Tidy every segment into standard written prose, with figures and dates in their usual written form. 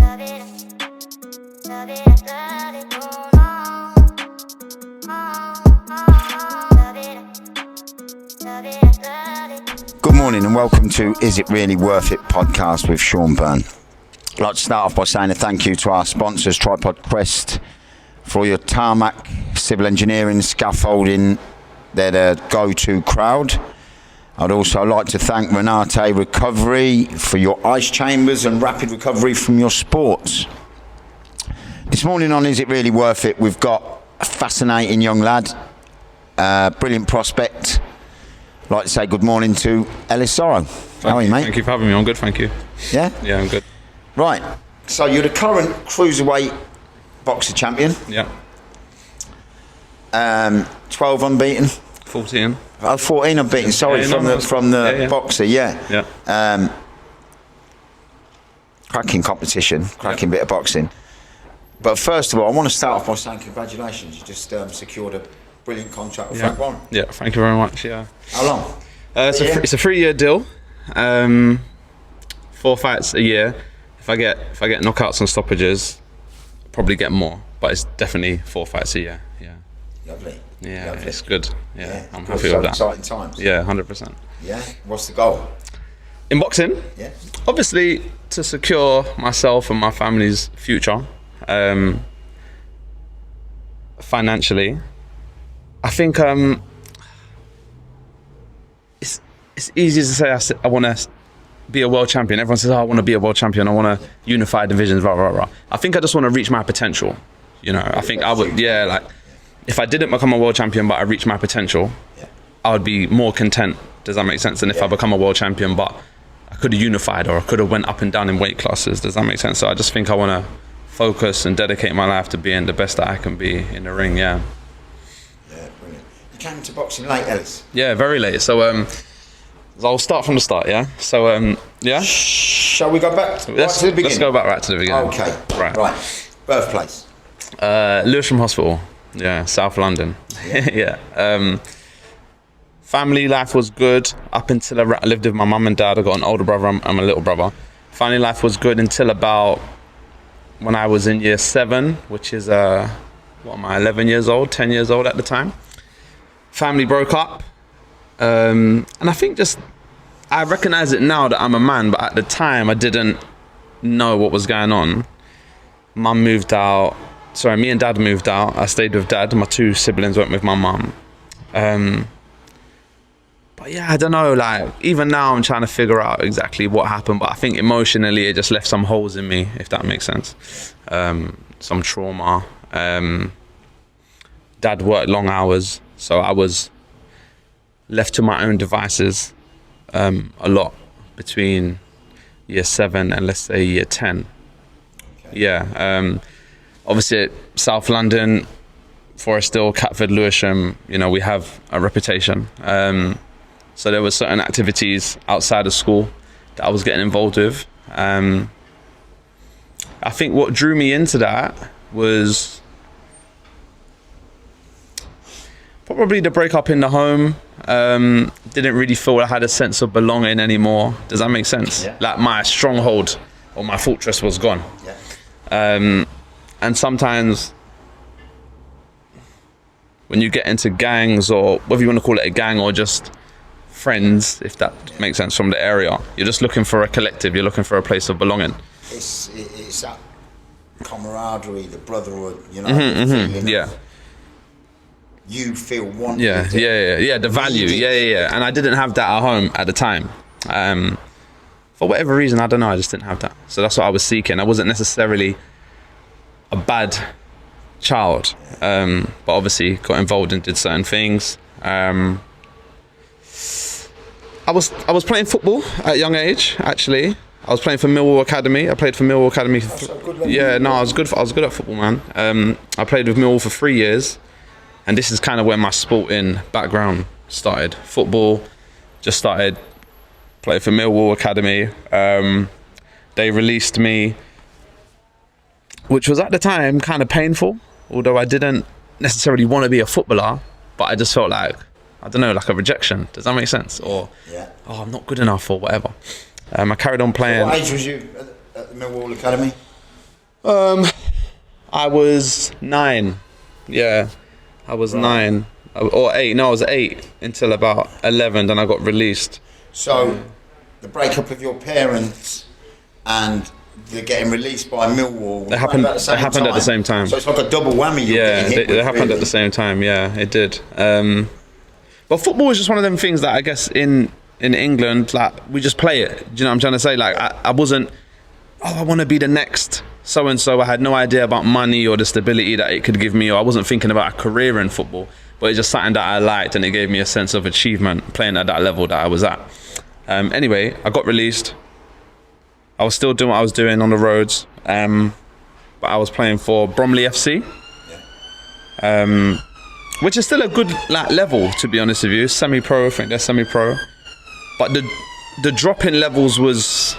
Good morning and welcome to Is It Really Worth It podcast with Sean Byrne. I'd like to start off by saying a thank you to our sponsors, Tripod Quest, for all your tarmac, civil engineering, scaffolding. They're the go-to crowd. I'd also like to thank Renate Recovery for your ice chambers and rapid recovery from your sports. This morning on Is It Really Worth It, we've got a fascinating young lad, brilliant prospect. I'd like to say good morning to Ellis Zorro. How are you, mate? Thank you for having me. I'm good, thank you. Yeah? Yeah, I'm good. Right, so you're the current cruiserweight boxer champion. Yeah. 12 unbeaten. 14. Oh, 14 unbeaten. Sorry, from the boxer. Yeah. Yeah. Cracking competition, cracking bit of boxing. But first of all, I want to start off by saying congratulations. You just secured a brilliant contract with Frank Warren. Yeah, thank you very much. Yeah. How long? It's a 3-year deal. 4 fights a year. If I get knockouts and stoppages, probably get more. But it's definitely 4 fights a year. Yeah. Lovely. Yeah, Lovely. it's good. Yeah, I'm happy So with that. Exciting times. Yeah, 100%. Yeah. What's the goal? In boxing, Yeah. obviously to secure myself and my family's future, financially. I think it's easy to say I want to be a world champion. Everyone says, I want to be a world champion. I want to unify divisions, rah, rah, rah. I think I just want to reach my potential. You know, I think I would, if I didn't become a world champion, but I reached my potential, I would be more content. Does that make sense? Than if I become a world champion, but I could have unified or I could have went up and down in weight classes. Does that make sense? So I just think I want to focus and dedicate my life to being the best that I can be in the ring, Yeah, brilliant. You came to boxing late, Ellis? Yeah, very late. So I'll start from the start, yeah? So, yeah? Shall we go back to the beginning? Let's go back right to the beginning. Okay, Right. Birthplace? Lewisham Hospital, yeah, South London. Yeah. Family life was good up until I lived with my mum and dad. I got an older brother and a little brother. Family life was good until about when I was in year 7, which is, 11 years old, 10 years old at the time. Family broke up. And I think I recognise it now that I'm a man, but at the time I didn't know what was going on. Me and dad moved out. I stayed with dad. My 2 siblings went with my mum. But yeah, I don't know, like, even now I'm trying to figure out exactly what happened, but I think emotionally it just left some holes in me, if that makes sense. Some trauma. Dad worked long hours, so I was left to my own devices a lot between year 7 and let's say year 10. Okay. Yeah. Obviously, South London, Forest Hill, Catford, Lewisham, you know, we have a reputation. So there were certain activities outside of school that I was getting involved with. I think what drew me into that was probably the breakup in the home. Didn't really feel I had a sense of belonging anymore. Does that make sense? Yeah. Like my stronghold or my fortress was gone. Yeah. And sometimes when you get into gangs, or whether you want to call it a gang or just friends, if that makes sense, from the area, you're just looking for a collective, you're looking for a place of belonging. It's that camaraderie, the brotherhood, you know. Yeah. You feel wanted. Yeah, the value, yeah. And I didn't have that at home at the time. For whatever reason, I don't know, I just didn't have that. So that's what I was seeking. I wasn't necessarily a bad child, but obviously got involved and did certain things. I was playing football at a young age, actually. I was playing for Millwall Academy. I played for Millwall Academy. I was good at football, man. I played with Millwall for 3 years, and this is kind of where my sporting background started. Football, just started playing for Millwall Academy. They released me, which was at the time kind of painful, although I didn't necessarily want to be a footballer, but I just felt like, I don't know, like a rejection. Does that make sense? Or, I'm not good enough or whatever. I carried on playing. So what age was you at the Millwall Academy? I was 9. Yeah, I was 9 or 8. No, I was 8 until about 11. Then I got released. So, the breakup of your parents and the getting released by Millwall. They happened at the same time. So it's like a double whammy. Yeah, they happened at the same time. Yeah, it did. But football is just one of them things that I guess in England, like, we just play it. Do you know what I'm trying to say? Like, I wasn't, I want to be the next so-and-so. I had no idea about money or the stability that it could give me, or I wasn't thinking about a career in football, but it's just something that I liked, and it gave me a sense of achievement playing at that level that I was at. Anyway, I got released. I was still doing what I was doing on the roads, but I was playing for Bromley FC. Which is still a good level, to be honest with you. Semi-pro, I think they're semi-pro. But the drop in levels was,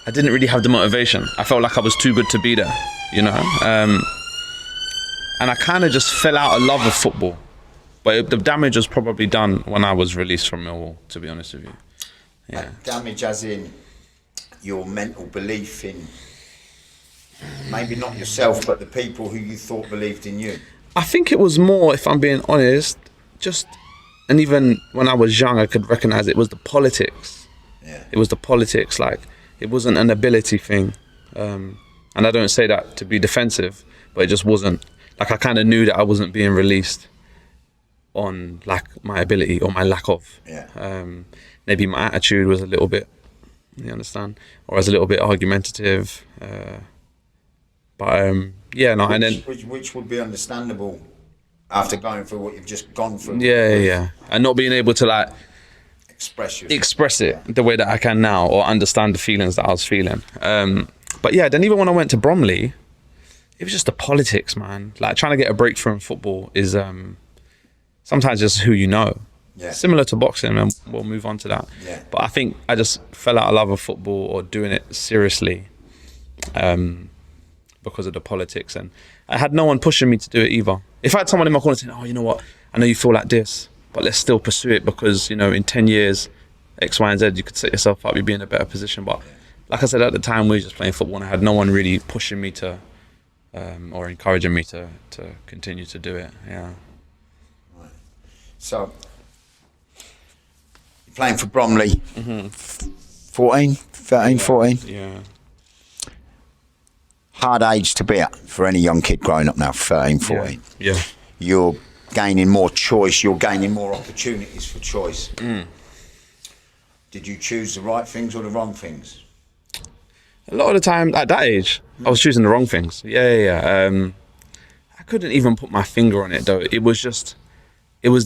I didn't really have the motivation. I felt like I was too good to be there, you know. And I kind of just fell out of love of football. But the damage was probably done when I was released from Millwall, to be honest with you. Yeah. Like damage as in your mental belief in, maybe not yourself, but the people who you thought believed in you. I think it was more, if I'm being honest, and even when I was young, I could recognise it was the politics. Yeah. It was the politics, like, it wasn't an ability thing. And I don't say that to be defensive, but it just wasn't. Like, I kind of knew that I wasn't being released on, like, my ability or my lack of. Yeah. Maybe my attitude was a little bit, you understand? Or I was a little bit argumentative. Yeah, no, and then which would be understandable after going through what you've just gone through. Yeah, and not being able to like express it the way that I can now, or understand the feelings that I was feeling. But yeah, then even when I went to Bromley, it was just the politics, man. Like, trying to get a breakthrough in football is sometimes just who you know. Yeah. Similar to boxing, and we'll move on to that. Yeah. But I think I just fell out of love of football, or doing it seriously. Because of the politics, and I had no one pushing me to do it either. If I had someone in my corner saying, "Oh, you know what? I know you feel like this, but let's still pursue it because, you know, in 10 years, X, Y, and Z, you could set yourself up, you'd be in a better position." But like I said, at the time, we were just playing football, and I had no one really pushing me to, or encouraging me to continue to do it. Yeah. Right. So, you're playing for Bromley. 14. Yeah. Hard age to be at for any young kid growing up now, 13, 14. Yeah. You're gaining more choice, you're gaining more opportunities for choice. Did you choose the right things or the wrong things? A lot of the time, at that age, I was choosing the wrong things. Yeah. I couldn't even put my finger on it, though. It was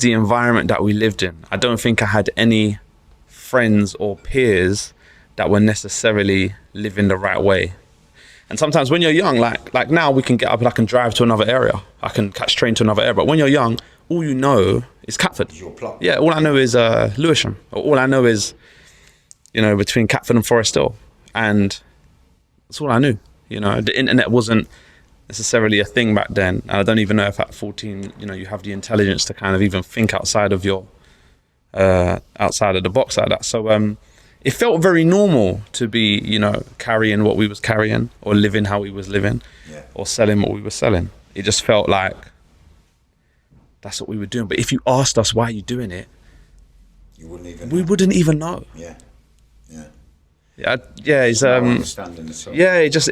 the environment that we lived in. I don't think I had any friends or peers that were necessarily living the right way. And sometimes when you're young, like now, we can get up and I can drive to another area. I can catch train to another area. But when you're young, all you know is Catford. Your plot. Yeah, all I know is Lewisham. All I know is, you know, between Catford and Forest Hill. And that's all I knew. You know, the internet wasn't necessarily a thing back then. And I don't even know if at 14, you know, you have the intelligence to kind of even think outside of your, outside of the box like that. So, it felt very normal to be, you know, carrying what we was carrying, or living how we was living, or selling what we were selling. It just felt like that's what we were doing. But if you asked us why are you doing it, you wouldn't even we know. wouldn't even know. Yeah. It's no understanding at all. yeah. It just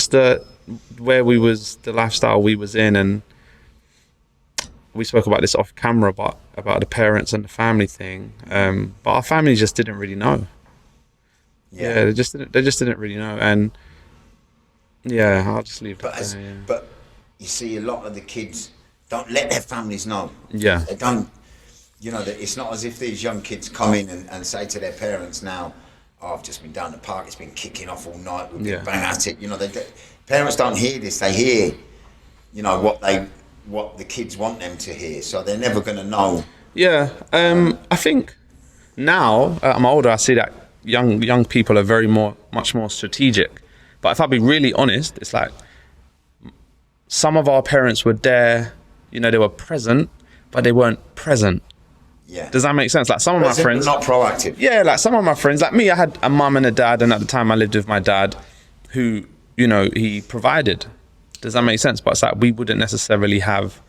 the where we was, the lifestyle we was in, and we spoke about this off camera, but about the parents and the family thing. But our family just didn't really know. Yeah, they just didn't really know, and yeah, I'll just leave that there. Yeah. But you see, a lot of the kids don't let their families know. Yeah. They don't. You know, it's not as if these young kids come in and say to their parents now, "Oh, I've just been down the park. It's been kicking off all night. We've been bang at it." You know, parents don't hear this. They hear, you know, what the kids want them to hear, so they're never going to know. Yeah, I think now I'm older, I see that young people are much more strategic. But if I be really honest, it's like some of our parents were there, you know, they were present, but they weren't present. Yeah. Does that make sense? Like some of my friends, not proactive. Yeah, like some of my friends, like me, I had a mum and a dad, and at the time I lived with my dad, who he provided. Does that make sense? But it's like we wouldn't necessarily have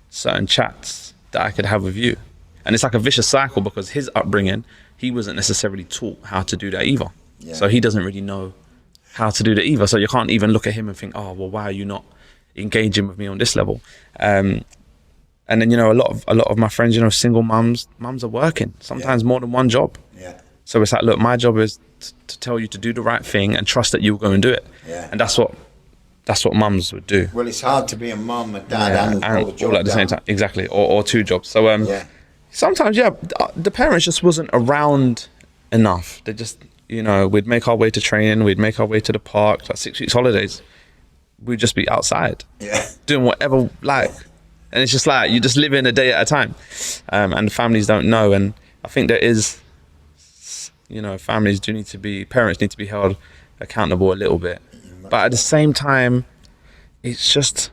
certain chats that I could have with you. And it's like a vicious cycle because his upbringing, he wasn't necessarily taught how to do that either. Yeah. So he doesn't really know how to do that either. So you can't even look at him and think, oh, well, why are you not engaging with me on this level? And then, a lot of my friends, single mums are working, sometimes more than one job. Yeah. So it's like, look, my job is to tell you to do the right thing and trust that you'll go and do it. Yeah. And that's what mums would do. Well, it's hard to be a mum, a dad, and all the jobs all at the same time. Exactly, or two jobs. So sometimes, the parents just wasn't around enough. They just, we'd make our way to training, we'd make our way to the park, like 6 weeks holidays. We'd just be outside, doing whatever, and it's just like, you just live in a day at a time. And families don't know. And I think there is, parents need to be held accountable a little bit. But at the same time, it's just,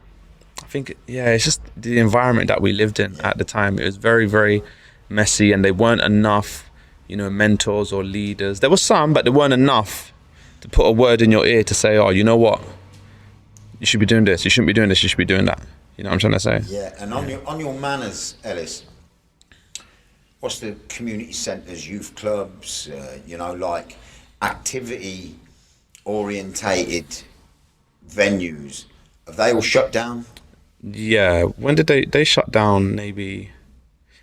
it's just the environment that we lived in at the time. It was very, very messy, and there weren't enough, mentors or leaders. There were some, but there weren't enough to put a word in your ear to say, oh, you know what? You should be doing this. You shouldn't be doing this. You should be doing that. You know what I'm trying to say? Yeah, and on your manners, Ellis, what's the community centres, youth clubs, like activity orientated venues, have they all shut down? Yeah, when did they shut down? Maybe,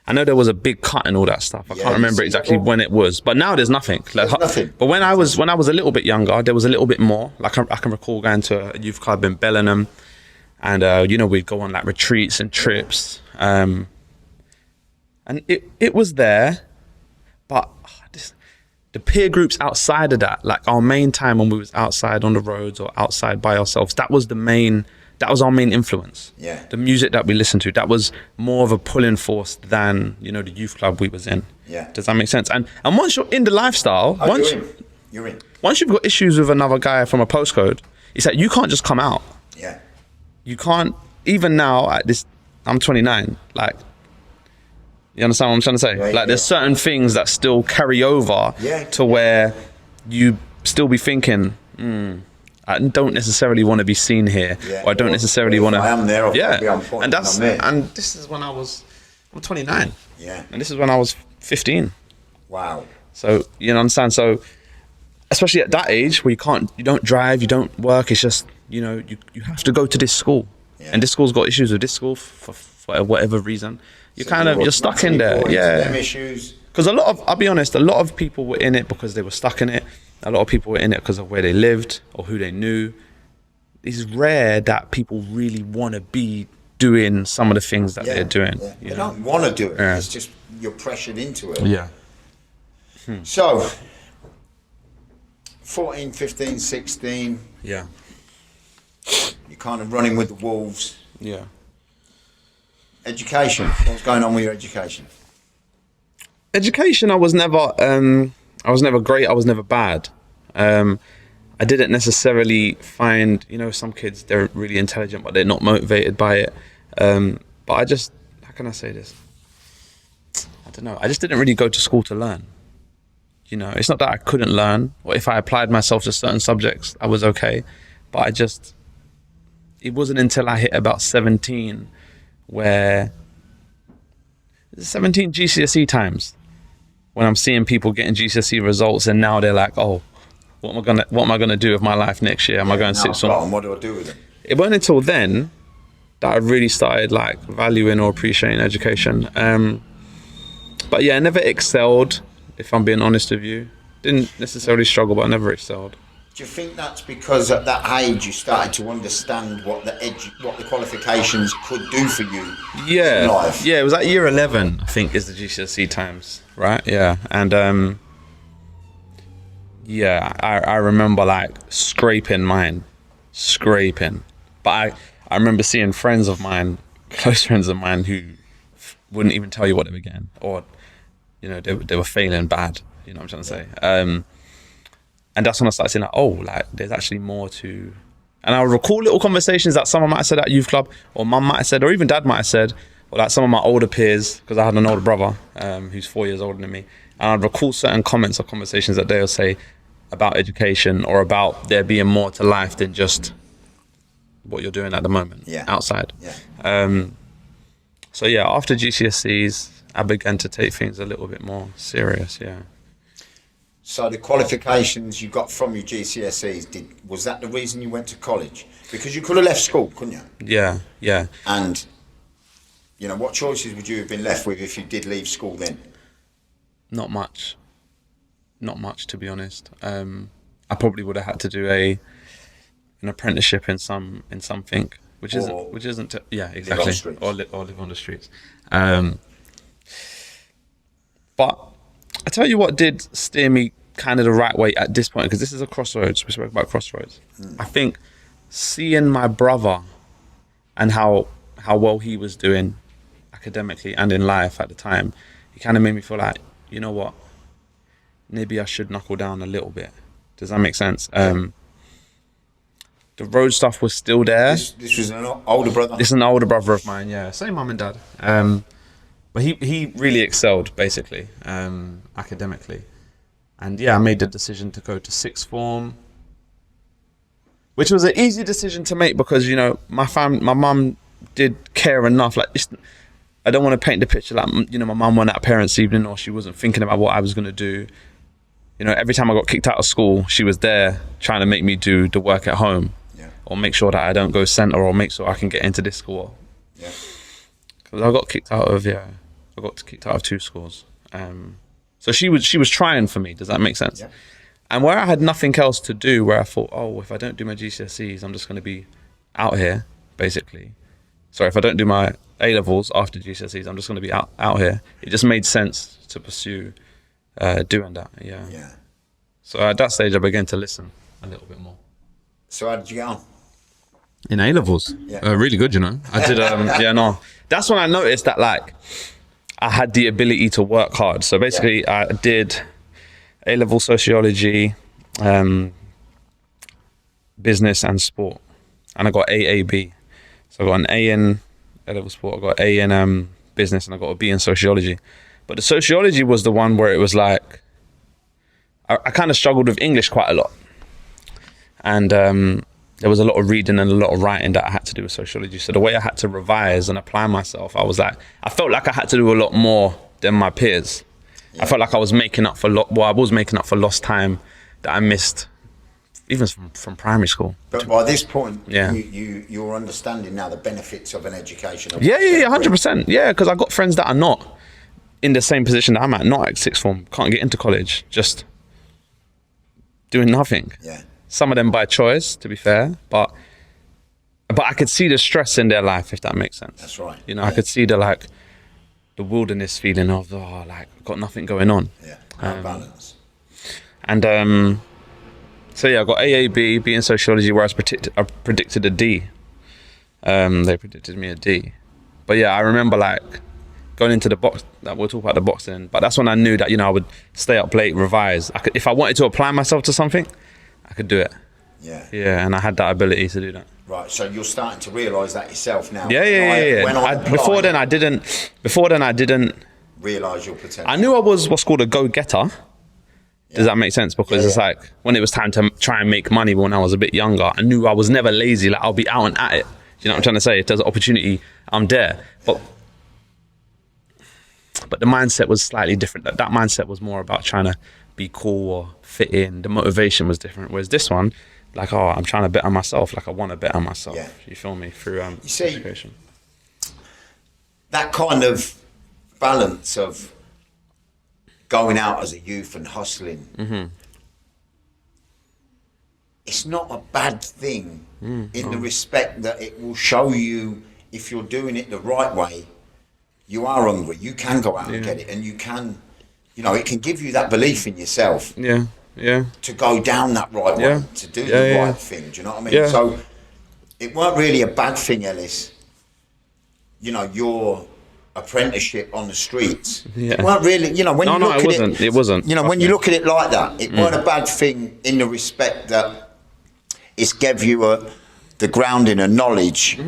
I know there was a big cut and all that stuff. I can't remember exactly when it was, but now there's nothing. There's nothing. But when I was a little bit younger, there was a little bit more. Like I can recall going to a youth club in Bellingham, and we'd go on like retreats and trips, and it was there, but the peer groups outside of that, like our main time when we was outside on the roads or outside by ourselves, that was our main influence. Yeah. The music that we listened to, that was more of a pulling force than, the youth club we was in. Yeah. Does that make sense? And once you're in the lifestyle, you're in. Once you've got issues with another guy from a postcode, it's like you can't just come out. Yeah. You can't, even now at this, I'm 29, like, you understand what I'm trying to say? Yeah, there's certain things that still carry over to where you still be thinking, I don't necessarily want to be seen here, or I don't necessarily want to. I am there. Be on point, and this is when I'm 29. Yeah. And this is when I was 15. Wow. So you understand? So especially at that age where you don't drive, you don't work. It's just you have to go to this school, and this school's got issues with this school for whatever reason. You're stuck in there, because I'll be honest, a lot of people were in it because they were stuck in it. A lot of people were in it because of where they lived or who they knew. It's rare that people really want to be doing some of the things that they're doing. Yeah. They don't want to do it. Yeah. It's just you're pressured into it. Yeah. So, 14, 15, 16. Yeah. You're kind of running with the wolves. Yeah. Education. What's going on with your education? Education, I was never great. I was never bad. I didn't necessarily find, some kids, they're really intelligent, but they're not motivated by it. But I just, how can I say this? I don't know. I just didn't really go to school to learn. It's not that I couldn't learn, or if I applied myself to certain subjects, I was okay. But it wasn't until I hit about 17 where 17 GCSE times when I'm seeing people getting GCSE results, and now they're like, oh, what am I gonna do with my life next year? Am I going to sit somewhere? What do I do with it? It wasn't until then that I really started like valuing or appreciating education. But yeah, I never excelled, if I'm being honest with you. Didn't necessarily struggle, but I never excelled. Do you think that's because at that age you started to understand what the qualifications could do for you in life? Yeah, it was like year 11, I think, is the GCSE times, right? Yeah, and I remember like scraping. But I remember seeing friends of mine, close friends of mine, who wouldn't even tell you what they were getting, or they were failing bad. You know what I'm trying to say? And that's when I started saying, like, oh, like, there's actually more to... And I recall little conversations that someone might have said at youth club, or mum might have said, or even dad might have said, or like some of my older peers, because I had an older brother who's 4 years older than me. And I'd recall certain comments or conversations that they'll say, about education or about there being more to life than just what you're doing at the moment outside. So yeah, after GCSEs, I began to take things a little bit more serious. So the qualifications you got from your GCSEs, was that the reason you went to college? Because you could have left school, couldn't you? Yeah. And, you know, what choices would you have been left with if you did leave school then? Not much, to be honest. I probably would have had to do an apprenticeship in something, which isn't exactly, or live on the streets. But I tell you what did steer me kind of the right way at this point, because this is a crossroads. We spoke about crossroads. I think seeing my brother and how well he was doing academically and in life at the time, it kind of made me feel like, you know what, maybe I should knuckle down a little bit. Does that make sense? The road stuff was still there. This was an older brother? This is an older brother of mine, yeah. Same mum and dad. But he really excelled, basically, academically. And yeah, I made the decision to go to sixth form, which was an easy decision to make because, you know, my mum did care enough. Like, I don't want to paint the picture like, you know, my mum went out parents' evening or she wasn't thinking about what I was going to do. You know, every time I got kicked out of school, she was there trying to make me do the work at home or make sure that I don't go centre or make sure I can get into this school. Yeah. Because I got kicked out of 2 schools. So she was trying for me. Does that make sense? Yeah. And where I had nothing else to do, where I thought, oh, if I don't do my GCSEs, I'm just going to be out here, basically. Sorry, if I don't do my A-levels after GCSEs, I'm just going to be out here. It just made sense to pursue doing that, yeah. So at that stage, I began to listen a little bit more. So how did you get on? In A-levels? Yeah. Really good, you know. I did, That's when I noticed that, like, I had the ability to work hard. So basically, I did A-level sociology, business and sport. And I got AAB. So I got an A in A-level sport, I got A in business, and I got a B in sociology. But the sociology was the one where it was like, I kind of struggled with English quite a lot. And there was a lot of reading and a lot of writing that I had to do with sociology. So the way I had to revise and apply myself, I felt like I had to do a lot more than my peers. Yeah. I felt like I was making up for lost time that I missed, even from primary school. But by this point, you're understanding now the benefits of an education. 100%. Yeah, because I got friends that are not in the same position that I'm at, not at sixth form, can't get into college, just doing nothing. Yeah. Some of them by choice, to be fair, but I could see the stress in their life, if that makes sense. That's right. You know, I could see the wilderness feeling of, got nothing going on. Yeah, no balance. And so yeah, I got AAB, B in sociology, where I predicted a D. They predicted me a D. But yeah, I remember going into the box, we'll talk about the boxing, but that's when I knew that, you know, I would stay up late, revise. If I wanted to apply myself to something, I could do it. Yeah. Yeah, and I had that ability to do that. Right, so you're starting to realise that yourself now. Yeah. Before then, I didn't realise your potential. I knew I was what's called a go-getter. Yeah. Does that make sense? Because it's like, when it was time to try and make money when I was a bit younger, I knew I was never lazy. Like, I'll be out and at it. You know what I'm trying to say? If there's an opportunity, I'm there. But the mindset was slightly different. That mindset was more about trying to be cool or fit in. The motivation was different. Whereas this one, like, I'm trying to bet on myself. Like, I want to bet on myself. Yeah. You feel me? Through education. That kind of balance of going out as a youth and hustling, it's not a bad thing in the respect that it will show you, if you're doing it the right way, you are hungry, you can go out and get it, and you can, you know, it can give you that belief in yourself. Yeah. To go down that right way, to do the right thing, do you know what I mean? Yeah. So it weren't really a bad thing, Ellis. You know, your apprenticeship on the streets. Yeah. It weren't really, you know, when you look at it wasn't. You know, when you look at it like that, it weren't a bad thing in the respect that it's gave you the grounding and knowledge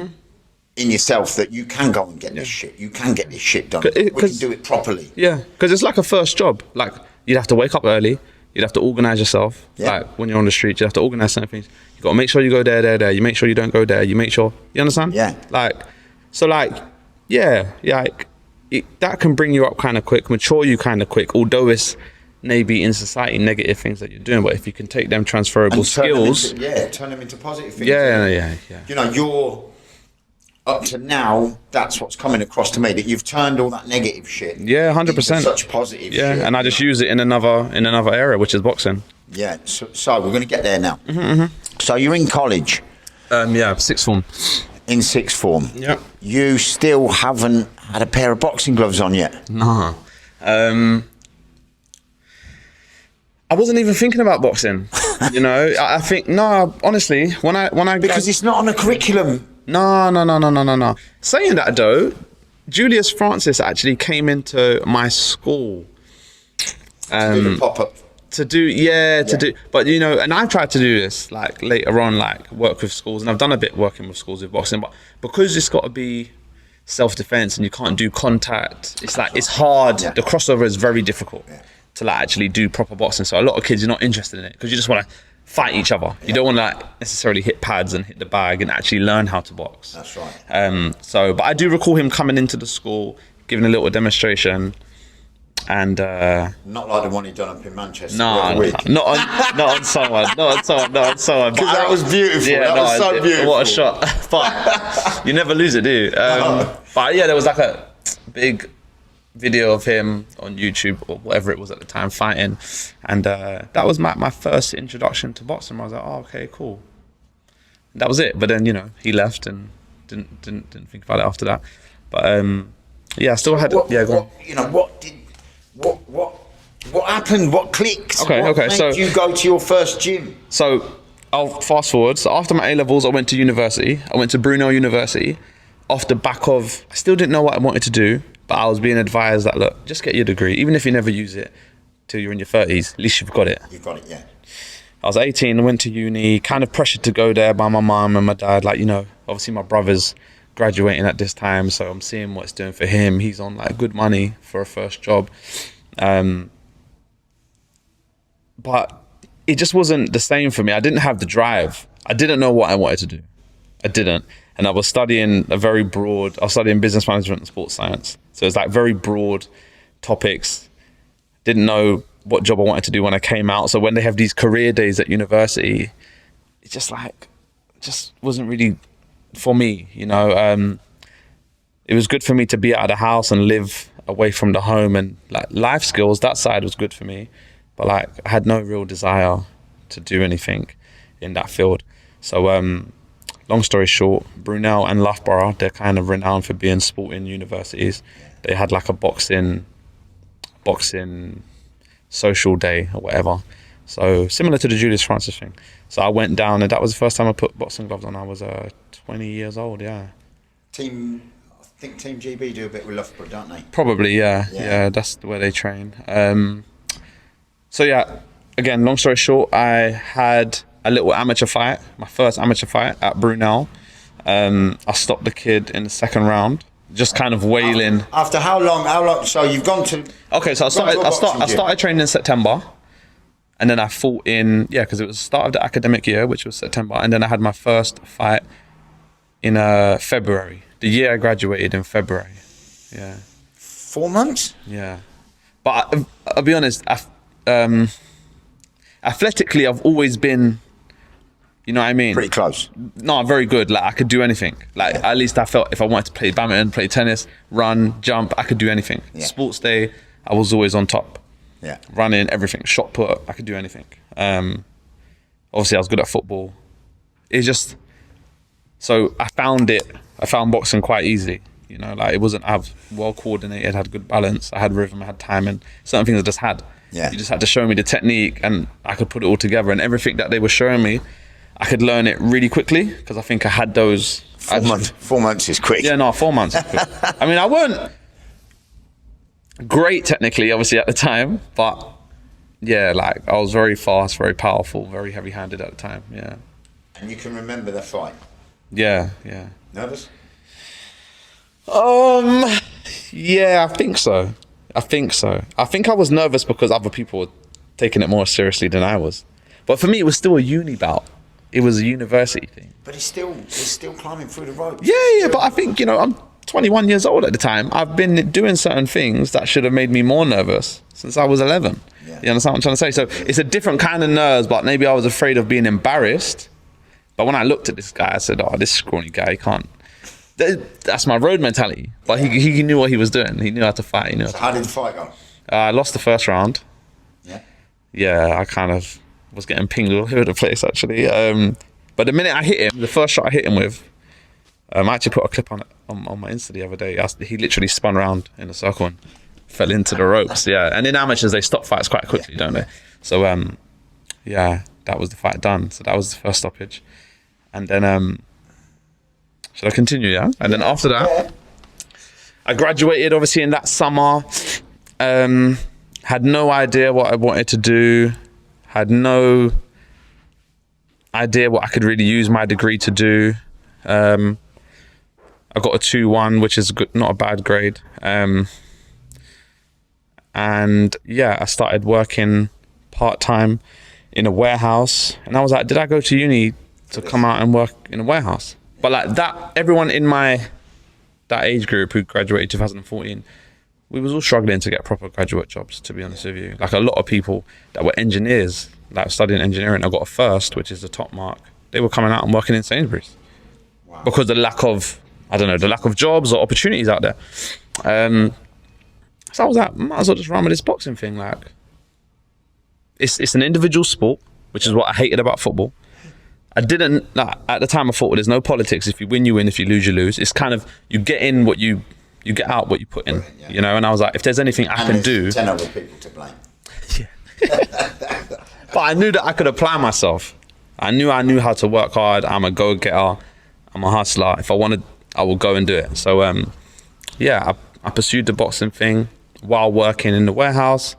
in yourself that you can go and get this shit. You can get this shit done. We can do it properly. Yeah, because it's like a first job. Like, you'd have to wake up early. you'd have to organise yourself. Yeah. Like when you're on the street, you have to organise certain things. You got to make sure you go there. You make sure you don't go there. You make sure, you understand? Yeah. Like, so like, yeah, like that can bring you up kind of quick, mature you kind of quick, although it's maybe in society negative things that you're doing, but if you can take them transferable skills. Turn them into positive things. Yeah. You know, you're up to now, that's what's coming across to me, that you've turned all that negative shit. Yeah, 100%. into such positive shit. And I just use it in another area, which is boxing. Yeah, so we're going to get there now. So you're in college. Sixth form. In sixth form. Yeah. You still haven't had a pair of boxing gloves on yet? No. I wasn't even thinking about boxing. You know, I think, no, honestly, when I Because it's not on a curriculum. No. Saying that though, Julius Francis actually came into my school. To do the pop-up. To do, but you know, and I've tried to do this like later on, like work with schools, and I've done a bit working with schools with boxing, but because it's got to be self-defense and you can't do contact, it's like, it's hard. Yeah. The crossover is very difficult to like actually do proper boxing. So a lot of kids are not interested in it because you just want to fight each other. You don't want to like necessarily hit pads and hit the bag and actually learn how to box. That's right. But I do recall him coming into the school, giving a little demonstration. And not like the one he done up in Manchester. not on someone. Because that was beautiful. Yeah, that was so beautiful. What a shot! But you never lose it, do you? But yeah, there was like a big video of him on YouTube or whatever it was at the time fighting, and that was my first introduction to boxing. I was like, oh, okay, cool. And that was it. But then he left and didn't think about it after that. But I still had. Go on. What happened? What clicked? Okay. What made you go to your first gym? So I'll fast forward. So after my A-levels, I went to university. I went to Brunel University. Off the back of, I still didn't know what I wanted to do, but I was being advised that, look, just get your degree. Even if you never use it till you're in your 30s, at least you've got it. You've got it, yeah. I was 18, went to uni, kind of pressured to go there by my mum and my dad. Like, obviously my brother's graduating at this time, so I'm seeing what it's doing for him. He's on like good money for a first job. But it just wasn't the same for me. I didn't have the drive. I didn't know what I wanted to do. I didn't. And I was studying I was studying business management and sports science. So it's like very broad topics. Didn't know what job I wanted to do when I came out. So when they have these career days at university, it just wasn't really for me, It was good for me to be out of the house and live away from the home, and like life skills, that side was good for me. But like I had no real desire to do anything in that field. So long story short, Brunel and Loughborough, they're kind of renowned for being sporting universities. They had like a boxing social day or whatever. So similar to the Julius Francis thing. So I went down, and that was the first time I put boxing gloves on. I was 20 years old, yeah. I think Team GB do a bit with Loughborough, don't they? Probably, yeah. That's the way they train. So yeah, again, long story short, I had a little amateur fight, my first amateur fight at Brunel. I stopped the kid in the second round, just kind of wailing. After how long? So you've gone to... Okay, so I started training in September, and then I fought because it was the start of the academic year, which was September, and then I had my first fight in February. The year I graduated in February. Yeah. 4 months? Yeah. But I'll be honest, athletically, I've always been, you know what I mean? Pretty close. No, very good. Like I could do anything. Like at least I felt if I wanted to play badminton, play tennis, run, jump, I could do anything. Yeah. Sports day, I was always on top. Yeah. Running, everything. Shot put, I could do anything. Obviously I was good at football. It's just, so I found boxing quite easy. Like it wasn't, I was well coordinated, had good balance, I had rhythm, I had timing, certain things I just had. Yeah. You just had to show me the technique and I could put it all together, and everything that they were showing me, I could learn it really quickly because I think I had those. 4 months. 4 months is quick. Yeah, no, 4 months is quick. I mean, I weren't great technically, obviously, at the time, but yeah, like I was very fast, very powerful, very heavy-handed at the time, yeah. And you can remember the fight? Yeah. Nervous? Yeah, I think so. I think I was nervous because other people were taking it more seriously than I was. But for me, it was still a uni bout. It was a university thing. But he's still climbing through the ropes. Yeah, but I think, I'm 21 years old at the time. I've been doing certain things that should have made me more nervous since I was 11. Yeah. You understand what I'm trying to say? So it's a different kind of nerves, but maybe I was afraid of being embarrassed. But when I looked at this guy, I said, this scrawny guy, he can't. That's my road mentality. But he knew what he was doing. He knew how to fight. So how did the fight go? I lost the first round. Yeah. Yeah, I kind of was getting pinged all over the place, actually. But the minute I hit him, the first shot I hit him with, I actually put a clip on my Insta the other day. He literally spun around in a circle and fell into the ropes. Yeah, and in amateurs, they stop fights quite quickly, don't they? So, yeah, that was the fight done. So that was the first stoppage. And then, should I continue, yeah? And then after that, I graduated, obviously, in that summer. Had no idea what I wanted to do. Had no idea what I could really use my degree to do. I got a 2-1, which is good, not a bad grade. And yeah, I started working part-time in a warehouse. And I was like, did I go to uni to come out and work in a warehouse? But like that, everyone in that age group who graduated 2014, we was all struggling to get proper graduate jobs, to be honest with you. Like a lot of people that were engineers, like studying engineering, I got a first, which is the top mark. They were coming out and working in Sainsbury's. Wow. Because the lack of jobs or opportunities out there. So I was like, might as well just run with this boxing thing. Like, it's an individual sport, which is what I hated about football. At the time I thought, there's no politics. If you win, you win. If you lose, you lose. It's kind of, you get in what you get out what you put in, you know. And I was like, if there's anything I can do, 10 other people to blame. But I knew that I could apply myself. I knew how to work hard. I'm a go-getter. I'm a hustler. If I wanted, I will go and do it. So yeah, I pursued the boxing thing while working in the warehouse.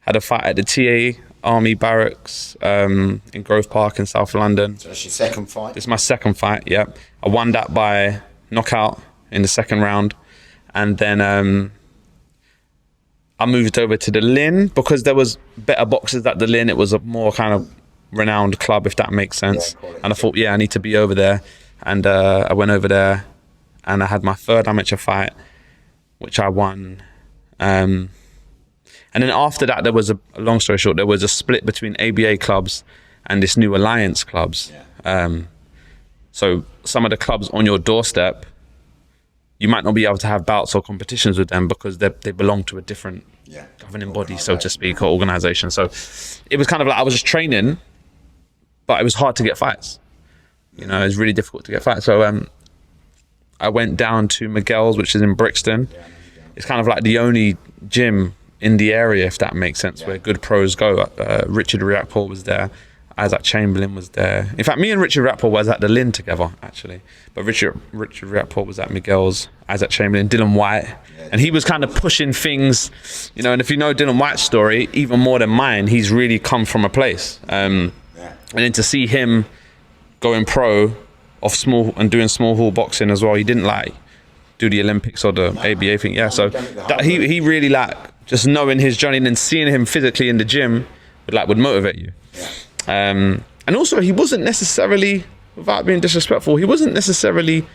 Had a fight at the TA Army Barracks in Grove Park in South London. So that's your second fight? It's my second fight, yeah. I won that by knockout in the second round. And then I moved over to the Lynn because there was better boxers at the Lynn. It was a more kind of renowned club, if that makes sense. Yeah, and I thought, I need to be over there. And I went over there and I had my third amateur fight, which I won. And then after that, there was a long story short, there was a split between ABA clubs and this new Alliance clubs. Yeah. So some of the clubs on your doorstep, you might not be able to have bouts or competitions with them because they belong to a different governing body, so to speak, or organisation. So it was kind of like I was just training, but it was hard to get fights. You know, it was really difficult to get fights. So I went down to Miguel's, which is in Brixton. It's kind of like the only gym in the area, if that makes sense, where good pros go. Richard Riakporhe was there. Isaac Chamberlain was there. In fact, me and Richard Riakporhe was at the Lynn together, actually. But Richard Riakporhe was at Miguel's, Isaac Chamberlain, Dylan White. And he was kind of pushing things, you know, and if you know Dylan White's story, even more than mine, he's really come from a place. And then to see him going pro of small and doing small hall boxing as well, he didn't like do the Olympics or the ABA thing. Yeah, so that he really like just knowing his journey and then seeing him physically in the gym would motivate you. And also he wasn't necessarily, without being disrespectful, he wasn't necessarily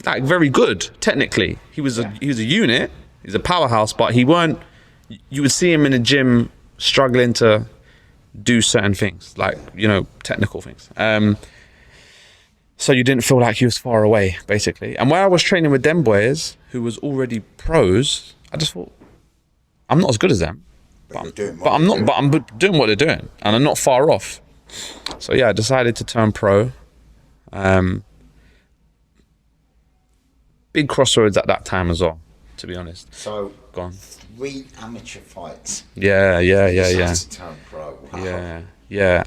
like very good technically. He was a unit, he's a powerhouse, but he weren't, you would see him in the gym struggling to do certain things, like, you know, technical things. So you didn't feel like he was far away, basically. And while I was training with them boys, who was already pros, I just thought, I'm not as good as them. I'm doing what they're doing, and I'm not far off. So yeah, I decided to turn pro. Big crossroads at that time as well, to be honest. So go on. 3 amateur fights. Yeah. To turn pro. Wow. Yeah.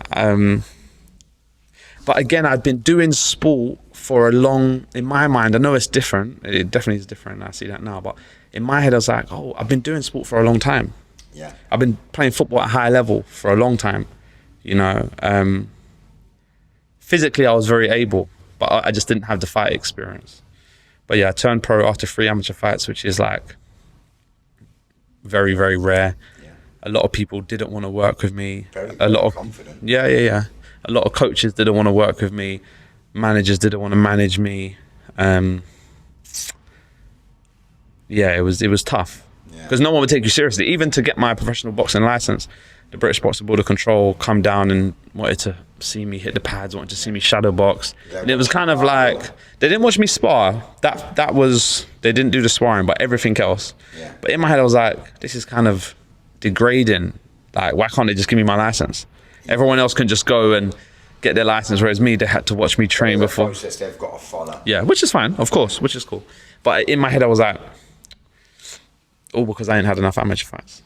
But again, I've been doing sport for a long. In my mind, I know it's different. It definitely is different. I see that now. But in my head, I was like, I've been doing sport for a long time. Yeah. I've been playing football at a high level for a long time, you know. Physically, I was very able, but I just didn't have the fight experience. But yeah, I turned pro after 3 amateur fights, which is like very, very rare. A lot of people didn't want to work with me. Very confident. Yeah. A lot of coaches didn't want to work with me. Managers didn't want to manage me. It was tough because no one would take you seriously. Even to get my professional boxing license, the British Boxing Board of Control come down and wanted to see me hit the pads, wanted to see me shadow box. And it was kind of like, they didn't watch me spar. That was, they didn't do the sparring, but everything else. Yeah. But in my head, I was like, this is kind of degrading. Like, why can't they just give me my license? Everyone else can just go and get their license, whereas me, they had to watch me train before. Process they've got to follow. Yeah, which is fine, of course, which is cool. But in my head, I was like, all because I ain't had enough amateur fights.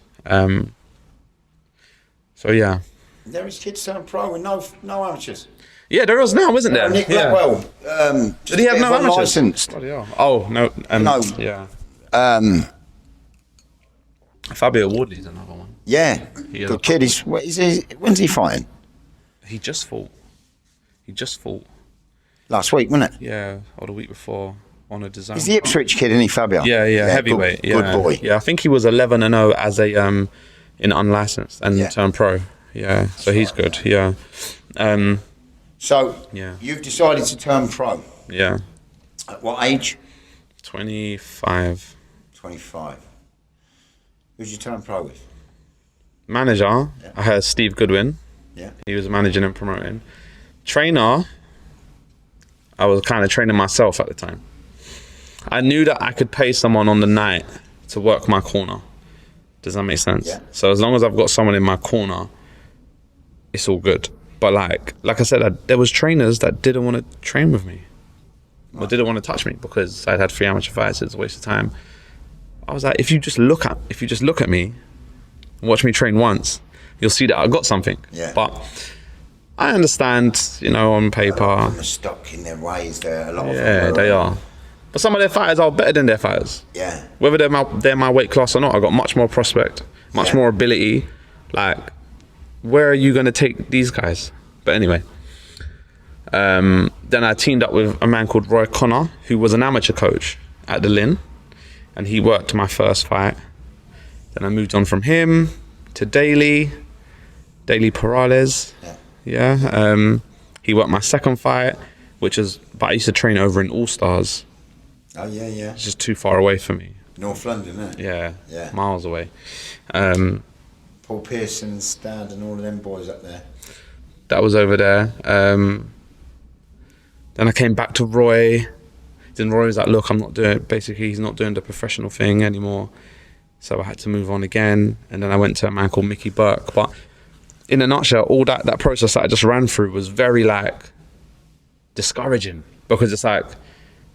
So yeah. There is kids turn pro with no amateurs. Yeah, there is now, isn't there? Nick Blackwell. Did he have no amateurs? Licensed. Oh, no. No. Yeah. Fabio Wardley's another one. Yeah. Good kid. When's he fighting? He just fought. Last week, wasn't it? Yeah, or the week before on a design. He's the Ipswich kid, isn't he, Fabio? Yeah, heavyweight. Good boy. Yeah, I think he was 11-0 as a in unlicensed and turned pro. Yeah, so he's good. Yeah. So you've decided to turn pro. Yeah. At what age? 25. 25. Who'd you turn pro with? Manager, I had Steve Goodwin. Yeah. He was managing and promoting. Trainer, I was kind of training myself at the time. I knew that I could pay someone on the night to work my corner. Does that make sense? Yeah. So as long as I've got someone in my corner, it's all good. But like I said, there was trainers that didn't want to train with me. Or didn't want to touch me because I'd had 3 amateur fights. It's a waste of time. I was like, if you just look at me, and watch me train once, you'll see that I got something. Yeah. But I understand, on paper. A lot of them are stuck in their ways. There, a lot of them. Yeah, they are. But some of their fighters are better than their fighters. Yeah. Whether they're my weight class or not, I got much more prospect, much more ability. Like, where are you going to take these guys? But anyway. Then I teamed up with a man called Roy Connor, who was an amateur coach at the Lynn, and he worked my first fight. Then I moved on from him to Daly Perales. Yeah. He worked my second fight, but I used to train over in All Stars. Oh yeah. It's just too far away for me. North London, isn't it? Yeah. Yeah. Miles away. Paul Pearson's dad and all of them boys up there. That was over there. Then I came back to Roy. Then Roy was like, look, he's not doing the professional thing anymore. So I had to move on again. And then I went to a man called Mickey Burke. But in a nutshell, all that process that I just ran through was very discouraging, because it's like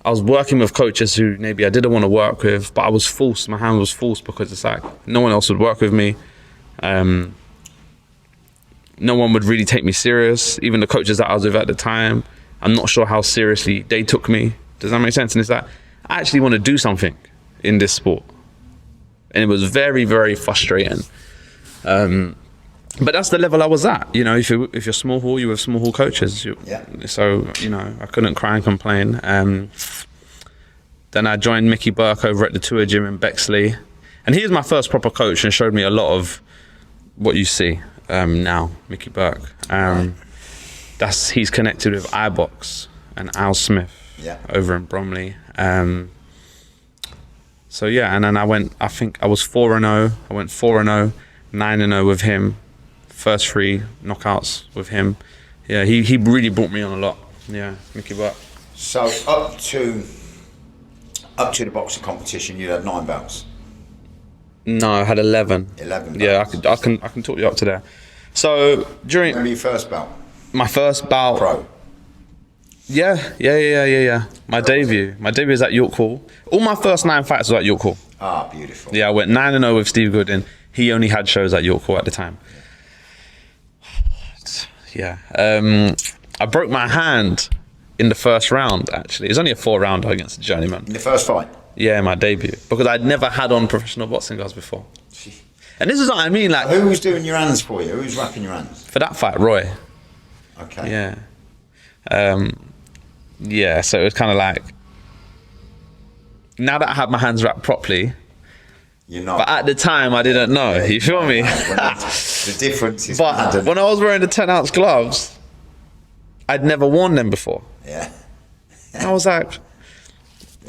I was working with coaches who maybe I didn't want to work with, but I was forced, my hand was forced, because it's like no one else would work with me. No one would really take me serious. Even the coaches that I was with at the time, I'm not sure how seriously they took me. Does that make sense? And it's like, I actually want to do something in this sport. And it was very, very frustrating. But that's the level I was at. If you're small hall, you have small hall coaches. So, I couldn't cry and complain. Then I joined Mickey Burke over at the Tour Gym in Bexley. And he was my first proper coach and showed me a lot of what you see now, Mickey Burke. He's connected with iBox and Al Smith over in Bromley. So yeah, and then I think I was 4-0. I went 4-0, 9-0 with him. First 3 knockouts with him. Yeah, he really brought me on a lot. Yeah, Mickey Burke. So up to the boxing competition, you had 9 belts. No, I had 11. 11 belts. Yeah, I can talk you up to there. So during Remember your first belt? My first bout. Pro. Yeah. My debut was at York Hall. All my first 9 fights were at York Hall. Ah, beautiful. Yeah, I went 9-0 with Steve Goodwin. He only had shows at York Hall at the time. Yeah. I broke my hand in the first round, actually. It was only a 4-rounder against a journeyman. In the first fight? Yeah, my debut. Because I'd never had on professional boxing gloves before. And this is what I mean, like... Who was doing your hands for you? Who was wrapping your hands? For that fight, Roy. Okay. Yeah. Yeah, so it was kind of like... Now that I had my hands wrapped properly, You're not. But at the time, I didn't know. You feel me? The difference is. But when I was wearing the 10-ounce gloves, I'd never worn them before. Yeah. I was like,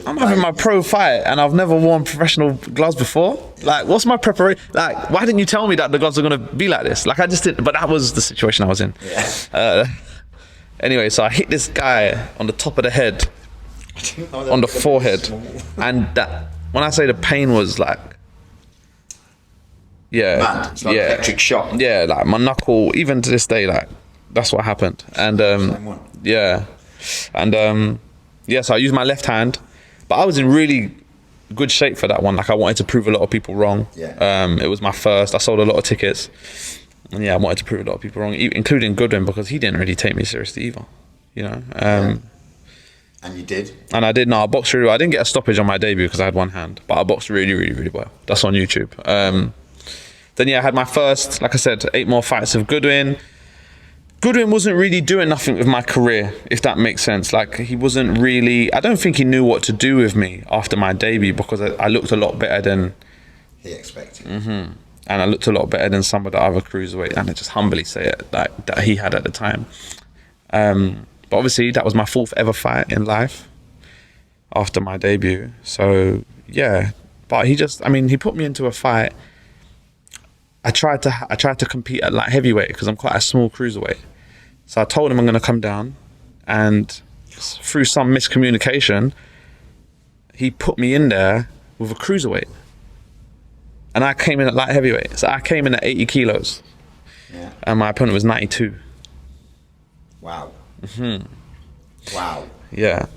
I'm having my pro fight and I've never worn professional gloves before. Like, what's my preparation? Like, why didn't you tell me that the gloves are going to be like this? Like, I just didn't, but that was the situation I was in. Yeah. Anyway, so I hit this guy on the top of the head, on the forehead. And that, when I say the pain was like, yeah. Mad. It's like electric shock. Yeah, like my knuckle, even to this day, like, that's what happened. And, yeah. And, yeah, so I used my left hand. But I was in really good shape for that one. Like, I wanted to prove a lot of people wrong. Yeah. It was my first. I sold a lot of tickets. And yeah, I wanted to prove a lot of people wrong, including Goodwin, because he didn't really take me seriously either. You know? And you did? And I did. No, I boxed really well. I didn't get a stoppage on my debut because I had one hand. But I boxed really, really, really well. That's on YouTube. Then yeah, I had my first, like I said, 8 more fights of Goodwin. Goodwin wasn't really doing nothing with my career, if that makes sense. Like, he wasn't really, I don't think he knew what to do with me after my debut, because I looked a lot better than he expected. And I looked a lot better than some of the other cruiserweight, and I just humbly say it, like, that he had at the time. But obviously that was my 4th ever fight in life after my debut. So yeah, but he put me into a fight. I tried to compete at light heavyweight because I'm quite a small cruiserweight. So I told him I'm going to come down, and through some miscommunication, he put me in there with a cruiserweight. And I came in at light heavyweight. So I came in at 80 kilos. Yeah. And my opponent was 92. Wow. Wow. Yeah.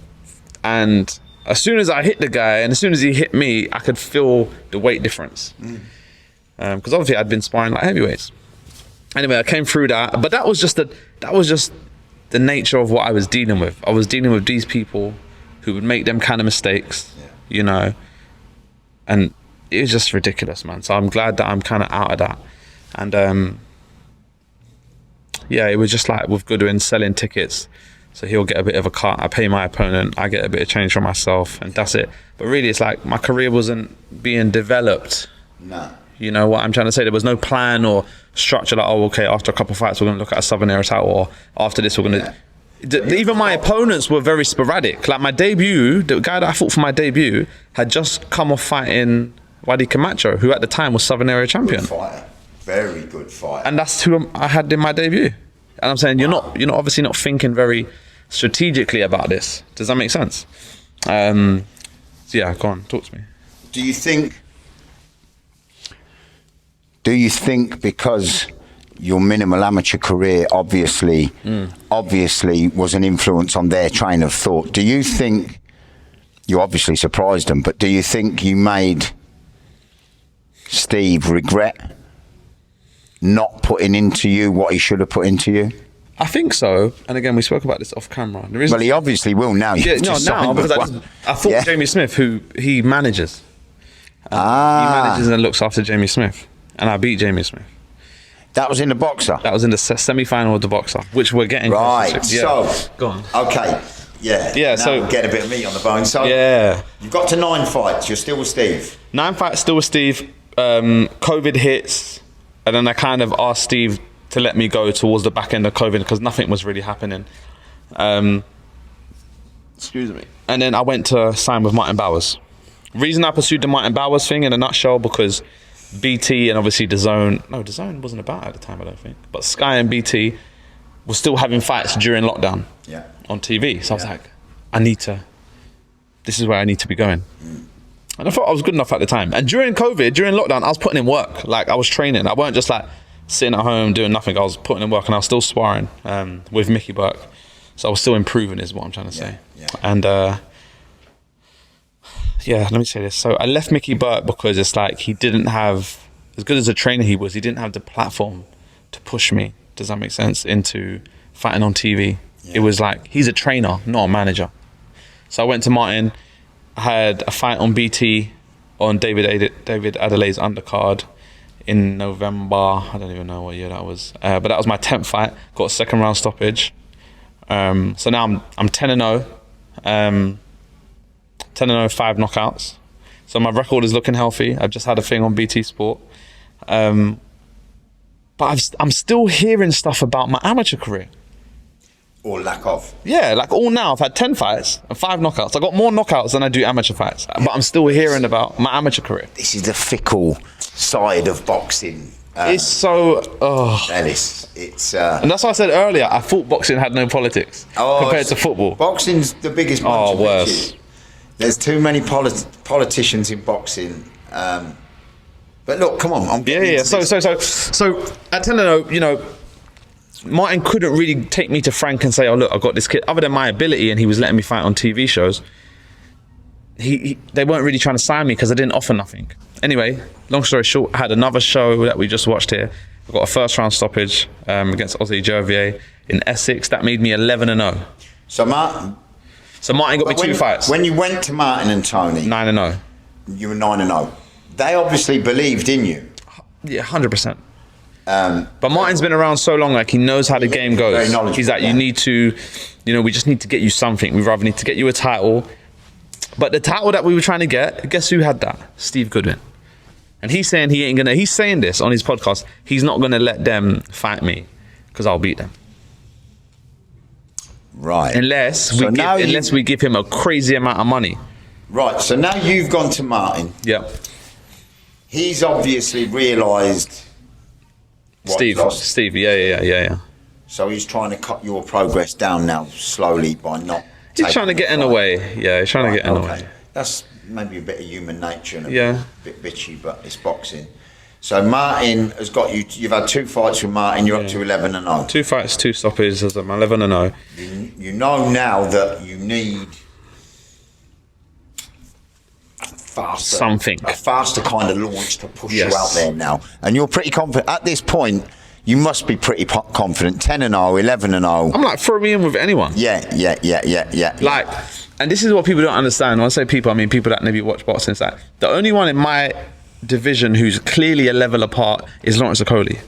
And as soon as I hit the guy and as soon as he hit me, I could feel the weight difference. Because obviously I'd been sparring like heavyweights. Anyway, I came through that, but that was just the nature of what I was dealing with. I was dealing with these people who would make them kind of mistakes, you know, and it was just ridiculous, man. So I'm glad that I'm kind of out of that. And yeah, it was just like with Goodwin selling tickets. So he'll get a bit of a cut, I pay my opponent, I get a bit of change for myself, and that's it. But really, it's like my career wasn't being developed. No. You know what I'm trying to say? There was no plan or structure like, oh, okay, after a couple of fights, we're going to look at a Southern Era title, or after this, we're going to... Even my opponents were very sporadic. Like my debut, the guy that I fought for my debut had just come off fighting Wadi Camacho, who at the time was Southern Area champion. Good fighter. Very good fighter. And that's who I had in my debut. And I'm saying, you're not obviously not thinking very strategically about this. Does that make sense? So yeah, go on, talk to me. Do you think because your minimal amateur career obviously was an influence on their train of thought, do you think you obviously surprised them, but do you think you made Steve regret not putting into you what he should have put into you? I think so. And again, we spoke about this off camera. Well, he obviously will now. Yeah, no, now, because I thought Jamie Smith, who he manages. He manages and looks after Jamie Smith. And I beat Jamie Smith. That was in the boxer? That was in the semi-final of the boxer, which we're getting right. close to. Yeah. So, go on. Okay. Yeah. Yeah. Now So we'll get a bit of meat on the bone. So yeah, you've got to 9 fights. You're still with Steve. 9 fights still with Steve. COVID hits, and then I kind of asked Steve to let me go towards the back end of COVID because nothing was really happening. Excuse me. And then I went to sign with Martin Bowers. Reason I pursued the Martin Bowers thing in a nutshell, because BT and obviously DAZN wasn't about at the time, I don't think, but Sky and BT were still having fights during lockdown on TV. So I was like, this is where I need to be going. And I thought I was good enough at the time. And during COVID, during lockdown, I was putting in work. Like, I was training. I weren't just like sitting at home doing nothing. I was putting in work, and I was still sparring with Mickey Burke. So I was still improving, is what I'm trying to say. And yeah, let me say this. So I left Mickey Burke because it's like he didn't have, as good as a trainer he was, he didn't have the platform to push me, does that make sense, into fighting on TV. It was like, he's a trainer, not a manager. So I went to Martin. I had a fight on BT on David Adelaide's undercard in November. I don't even know what year that was. But that was my 10th fight. Got a 2nd round stoppage. So now I'm 10-0. 10-0, 5 knockouts. So my record is looking healthy. I've just had a thing on BT Sport. But I'm still hearing stuff about my amateur career. Or lack of. Yeah, like all now, I've had 10 fights and 5 knockouts. I got more knockouts than I do amateur fights. But I'm still hearing about my amateur career. This is the fickle side of boxing. It's so... Ellis, it's... and that's why I said earlier, I thought boxing had no politics compared to football. Boxing's the biggest bunch of worse. bitches. There's too many politicians in boxing. But look, come on. I'm getting into this. So at 10-0, you know, Martin couldn't really take me to Frank and say, oh, look, I've got this kid. Other than my ability, and he was letting me fight on TV shows, they weren't really trying to sign me because I didn't offer nothing. Anyway, long story short, I had another show that we just watched here. I got a first round stoppage against Ozzy Jervier in Essex. That made me 11-0. So Martin got me 2 fights. When you went to Martin and Tony, 9-0. you were 9-0. They obviously believed in you. Yeah, 100%. But Martin's been around so long, like he knows how the game goes. He's like, you need to, you know, we just need to get you something. We rather need to get you a title. But the title that we were trying to get, guess who had that? Steve Goodwin. And he's saying he's saying this on his podcast, he's not gonna let them fight me because I'll beat them. Right. Unless we give him a crazy amount of money. Right, so now you've gone to Martin. Yeah. He's obviously realised Steve, yeah. So he's trying to cut your progress down now slowly by not. He's trying to get in the way. Yeah, he's trying to get in the way. That's maybe a bit of human nature and a bit bitchy, but it's boxing. So Martin has got you. You've had 2 fights with Martin. You're up to 11-0. 2 fights, 2 stoppages. I'm 11-0. You know now that you need a faster kind of launch to push you out there now, and you're pretty confident at this point. You must be pretty confident. 10-0, 11-0. I'm like, throw me in with anyone. Yeah. Like, and this is what people don't understand. When I say people, I mean people that maybe watch boxing. It's like, the only one in my division who's clearly a level apart is Lawrence Okoli.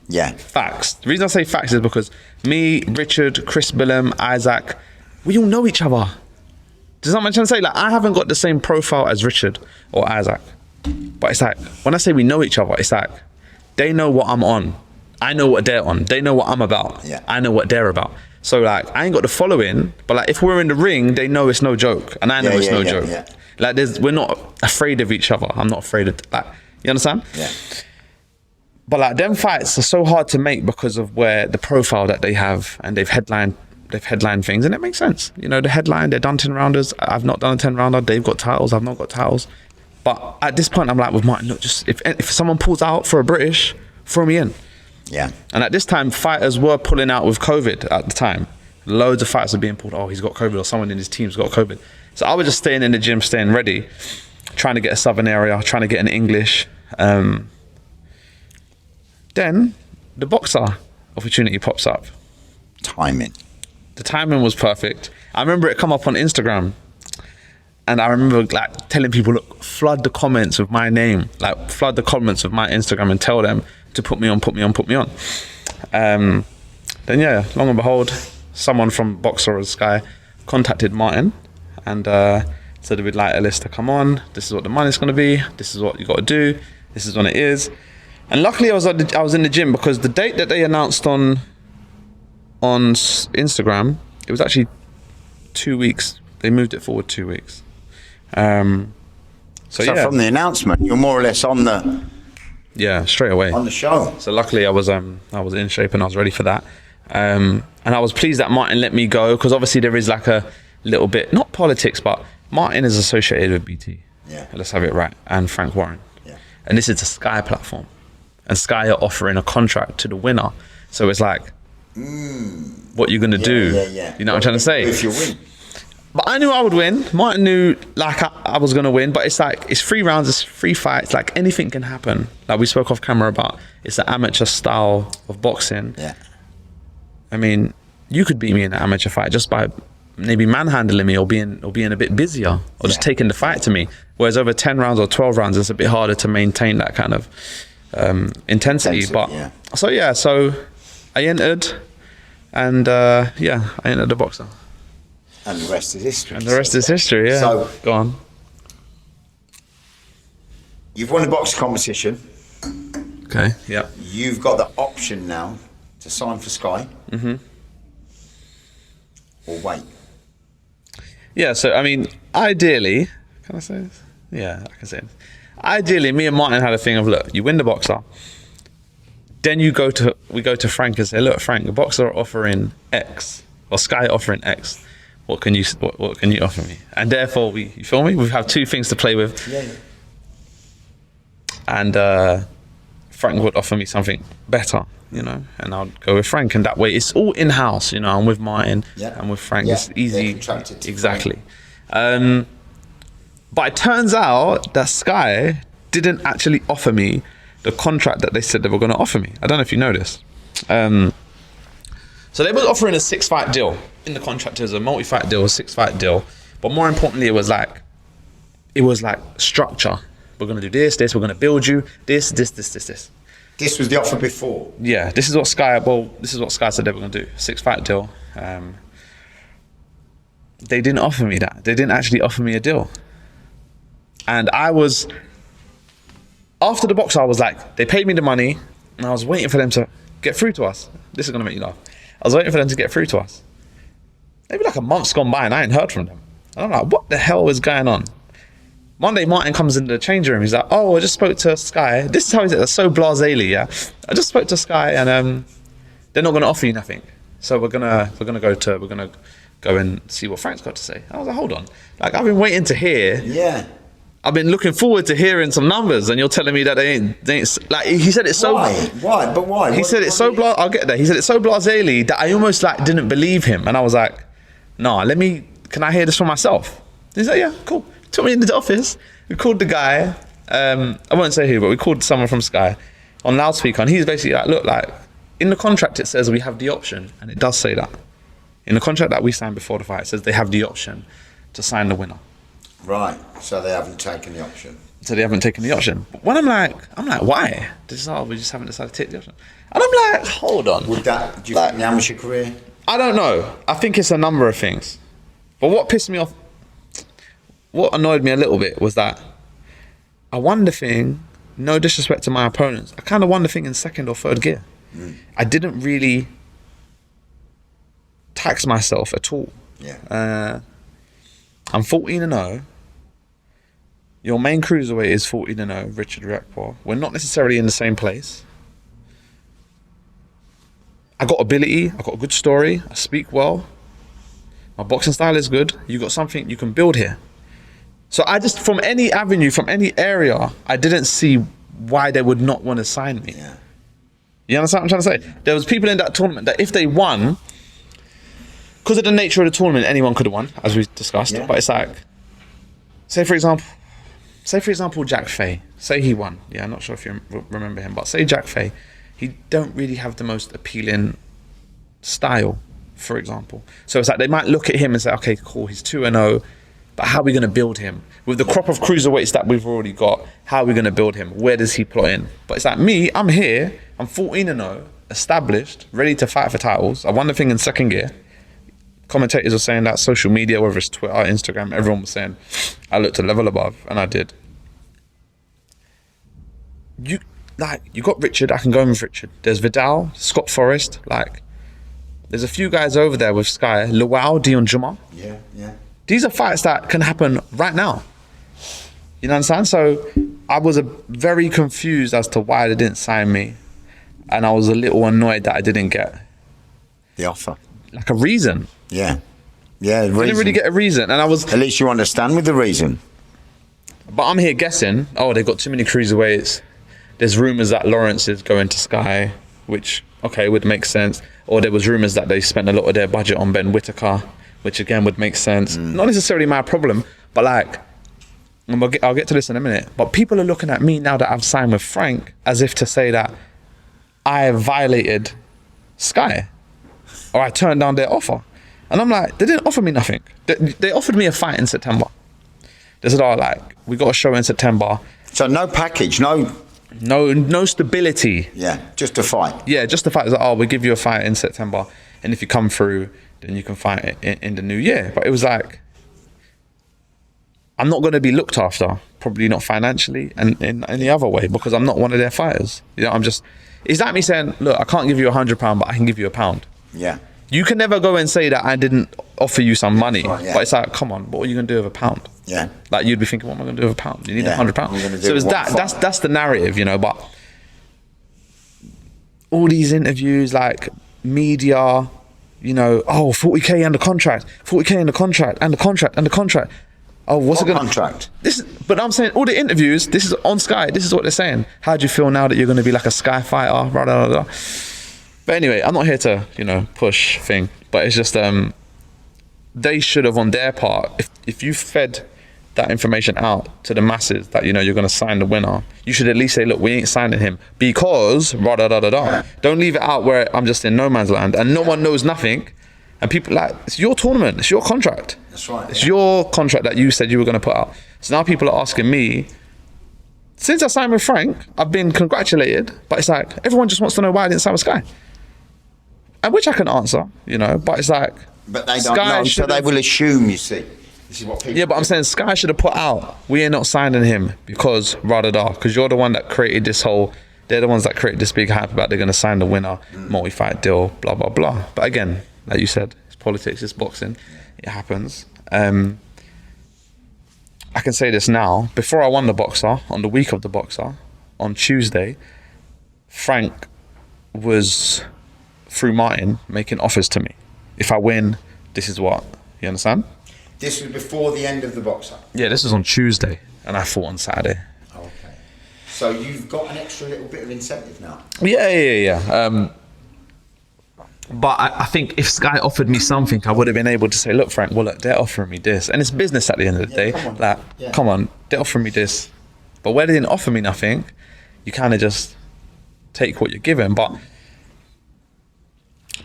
Yeah. Facts. The reason I say facts is because me, Richard, Chris Billum, Isaac, we all know each other. Does that make sense? Say, like, I haven't got the same profile as Richard or Isaac. But it's like, when I say we know each other, it's like, they know what I'm on. I know what they're on. They know what I'm about. Yeah. I know what they're about. So like, I ain't got the following, but like, if we're in the ring, they know it's no joke, and I know it's no joke. Yeah. Like, we're not afraid of each other. I'm not afraid of, like, you understand? Yeah. But like, them fights are so hard to make because of where the profile that they have, and they've headlined things, and it makes sense. You know, the headline, they're done 10 rounders. I've not done a 10 rounder. They've got titles. I've not got titles. But at this point, I'm like with Martin, look, just if someone pulls out for a British, throw me in. Yeah. And at this time, fighters were pulling out with COVID at the time. Loads of fighters are being pulled. Oh, he's got COVID, or someone in his team's got COVID. So I was just staying in the gym, staying ready, trying to get a Southern area, trying to get an English. Then the boxer opportunity pops up. Timing. The timing was perfect. I remember it come up on Instagram, and I remember like telling people, look, flood the comments with my name, like flood the comments of my Instagram and tell them to put me on. Then yeah, long and behold, someone from Boxer or Sky contacted Martin and said we'd like Ellis to come on. This is what the money's going to be. This is what you got to do. This is when it is. And luckily, I was in the gym, because the date that they announced on Instagram, it was actually 2 weeks. They moved it forward 2 weeks. So yeah. From the announcement, you're more or less on the straight away on the show. So luckily, I was in shape and I was ready for that. And I was pleased that Martin let me go, because obviously there is like a little bit, not politics, but Martin is associated with BT. Yeah. Let's have it right. And Frank Warren. Yeah. And this is a Sky platform. And Sky are offering a contract to the winner. So it's like, what you're going to do? Yeah. You know what I'm trying to say? If you win. But I knew I would win. Martin knew like I was going to win. But it's like, it's 3 rounds, it's 3 fights. Like, anything can happen. Like we spoke off camera about, it's the amateur style of boxing. Yeah. I mean, you could beat me in an amateur fight just by maybe manhandling me or being a bit busier, or just taking the fight to me. Whereas over 10 rounds or 12 rounds, it's a bit harder to maintain that kind of intensity. But so I entered, and I entered the boxer. And the rest is history. And the rest is history. Yeah. So go on. You've won the boxing competition. Okay. Yeah. You've got the option now to sign for Sky. Mm-hmm. Or wait. Yeah. So I mean, ideally, can I say this? Yeah, I can say it. Ideally, me and Martin had a thing of, look, you win the boxer, then we go to Frank and say, look, Frank, the boxer are offering X, or Sky offering X. What can you offer me? And therefore, you feel me? We have two things to play with. Yeah. And Frank would offer me something better, you know, and I'd go with Frank. And that way, it's all in house, you know. I'm with Martin, and with Frank. It's easy. Exactly. But it turns out that Sky didn't actually offer me the contract that they said they were going to offer me. I don't know if you know this. So they was offering a 6-fight deal. In the contract, it was a multi-fight deal, a 6-fight deal. But more importantly, it was like structure. We're going to do this. We're going to build you this. This was the offer before. Yeah, this is what Sky said they were going to do. 6-fight deal. They didn't offer me that. They didn't actually offer me a deal. And after the box, I was like, they paid me the money, and I was waiting for them to get through to us. This is going to make you laugh. I was waiting for them to get through to us. Maybe like a month's gone by, and I ain't heard from them. And I'm like, what the hell is going on? Monday, Martin comes into the change room. He's like, oh, I just spoke to Sky. This is how he's so blasely, yeah. I just spoke to Sky, and they're not going to offer you nothing. So we're gonna go and see what Frank's got to say. I was like, hold on. Like, I've been waiting to hear. Yeah. I've been looking forward to hearing some numbers, and you're telling me that they ain't like, he said it's so. Why? But why? He said it's so I'll get there. He said it's so blasely that I almost like didn't believe him, and I was like, nah, can I hear this for myself? He's like, yeah, cool. Took me into the office. We called the guy. I won't say who, but we called someone from Sky on loudspeaker, and he's basically like, look, like in the contract it says we have the option, and it does say that. In the contract that we signed before the fight, it says they have the option to sign the winner. Right. So they haven't taken the option. But when I'm like, why? We just haven't decided to take the option. And I'm like, hold on. Would that, do you think the amateur career? I don't know. I think it's a number of things. But what pissed me off, what annoyed me a little bit was that I won the thing, no disrespect to my opponents, I kind of won the thing in second or third gear. I didn't really tax myself at all. Yeah. I'm 14-0. Your main cruiserweight is 14-0, Richard Rekpo. We're not necessarily in the same place. I got ability, I got a good story, I speak well. My boxing style is good. You got something you can build here. So I just, from any avenue, from any area, I didn't see why they would not want to sign me. Yeah. You understand what I'm trying to say? There was people in that tournament that if they won, because of the nature of the tournament, anyone could have won, as we discussed. Yeah. But it's like, say for example, Jack Fay. Say he won. Yeah, I'm not sure if you remember him, but say Jack Fay. He don't really have the most appealing style, for example. So it's like they might look at him and say, okay, cool, he's 2-0, but how are we going to build him? With the crop of cruiserweights that we've already got, how are we going to build him? Where does he plot in? But it's like me, I'm here, I'm 14-0, established, ready to fight for titles. I won the thing in second gear. Commentators were saying that, social media, whether it's Twitter, Instagram, everyone was saying I looked a level above, and I did. You got Richard, I can go in with Richard. There's Vidal, Scott Forrest, there's a few guys over there with Sky, Luau, Dion Juma. Yeah. These are fights that can happen right now. You know what I'm saying? So I was very confused as to why they didn't sign me, and I was a little annoyed that I didn't get the offer. Like a reason. Yeah. I didn't really get a reason, and I was. At least you understand with the reason. But I'm here guessing. Oh, they've got too many cruiserweights. There's rumours that Lawrence is going to Sky, which would make sense. Or there was rumours that they spent a lot of their budget on Ben Whittaker, which again would make sense. Not necessarily my problem, but I'll get to this in a minute. But people are looking at me now that I've signed with Frank as if to say that I violated Sky, or I turned down their offer. And I'm like, they didn't offer me nothing. They offered me a fight in September. They said, we got a show in September. So no package, no stability. Yeah, just a fight. Yeah, just the fact that, we'll give you a fight in September, and if you come through, then you can fight in the new year. But it was like, I'm not going to be looked after probably not financially and in any other way, because I'm not one of their fighters. You know, it's like me saying, look, I can't give you £100, but I can give you £1. Yeah. You can never go and say that I didn't offer you some money, right, yeah. but it's like, come on, what are you gonna do with £1? Yeah. Like, you'd be thinking, what am I gonna do with £1? You need Yeah. £100. So it's that's the narrative, you know. But all these interviews, like media, you know, 40k and the contract, 40k and the contract, and the contract, and the contract. Oh, what's it gonna contract? But I'm saying all the interviews. This is on Sky. This is what they're saying. How do you feel now that you're going to be like a Sky fighter? Blah, blah, blah, blah. But anyway, I'm not here to, you know, push thing. But it's just they should have, on their part, if you fed that information out to the masses that, you know, you're going to sign the winner, you should at least say, look, we ain't signing him because da da da da da. Don't leave it out where I'm just in no man's land and no one knows nothing. And people, like, it's your tournament, it's your contract. That's right. It's your contract that you said you were going to put out. So now people are asking me, since I signed with Frank, I've been congratulated, but it's like, everyone just wants to know why I didn't sign with Sky. And which I can answer, you know, but it's like, but they don't know, so they will assume, you see. This is what people yeah, but I'm saying Sky should have put out, we are not signing him because because you're the one that created this whole, they're the ones that created this big hype about they're going to sign the winner, multi-fight deal, blah, blah, blah. But again, like you said, it's politics, it's boxing, it happens. I can say this now, before I won the Boxer, on the week of the Boxer, on Tuesday, Frank was, through Martin, making offers to me. If I win, this is what, you understand? This was before the end of the Boxer? Yeah, this was on Tuesday, and I fought on Saturday. Okay. So you've got an extra little bit of incentive now? Yeah. But I think if Sky offered me something, I would have been able to say, look, Frank, well, look, they're offering me this. And it's business at the end of the day. Come on, they're offering me this. But where they didn't offer me nothing, you kind of just take what you're given. But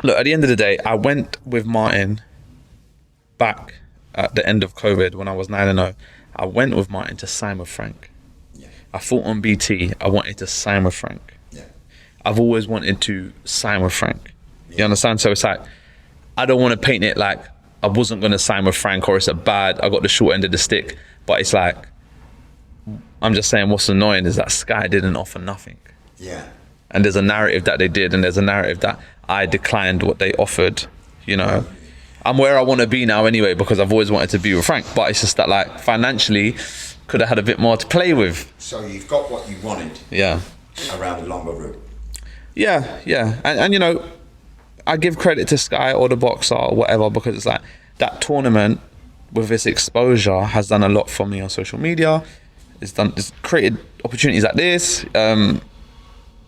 look, at the end of the day, I went with Martin back at the end of COVID when I was 9-0. I went with Martin to sign with Frank. Yeah. I fought on BT. I wanted to sign with Frank. Yeah. I've always wanted to sign with Frank. You understand? So it's like, I don't want to paint it like I wasn't going to sign with Frank or it's a bad, I got the short end of the stick. But it's like, I'm just saying what's annoying is that Sky didn't offer nothing. Yeah. And there's a narrative that they did, and there's a narrative that I declined what they offered, you know. I'm where I want to be now anyway, because I've always wanted to be with Frank. But it's just that, like, financially, could have had a bit more to play with. So you've got what you wanted. Yeah. Around the longer route. Yeah. And you know, I give credit to Sky or the Boxer or whatever, because it's like that tournament with its exposure has done a lot for me on social media. It's created opportunities like this.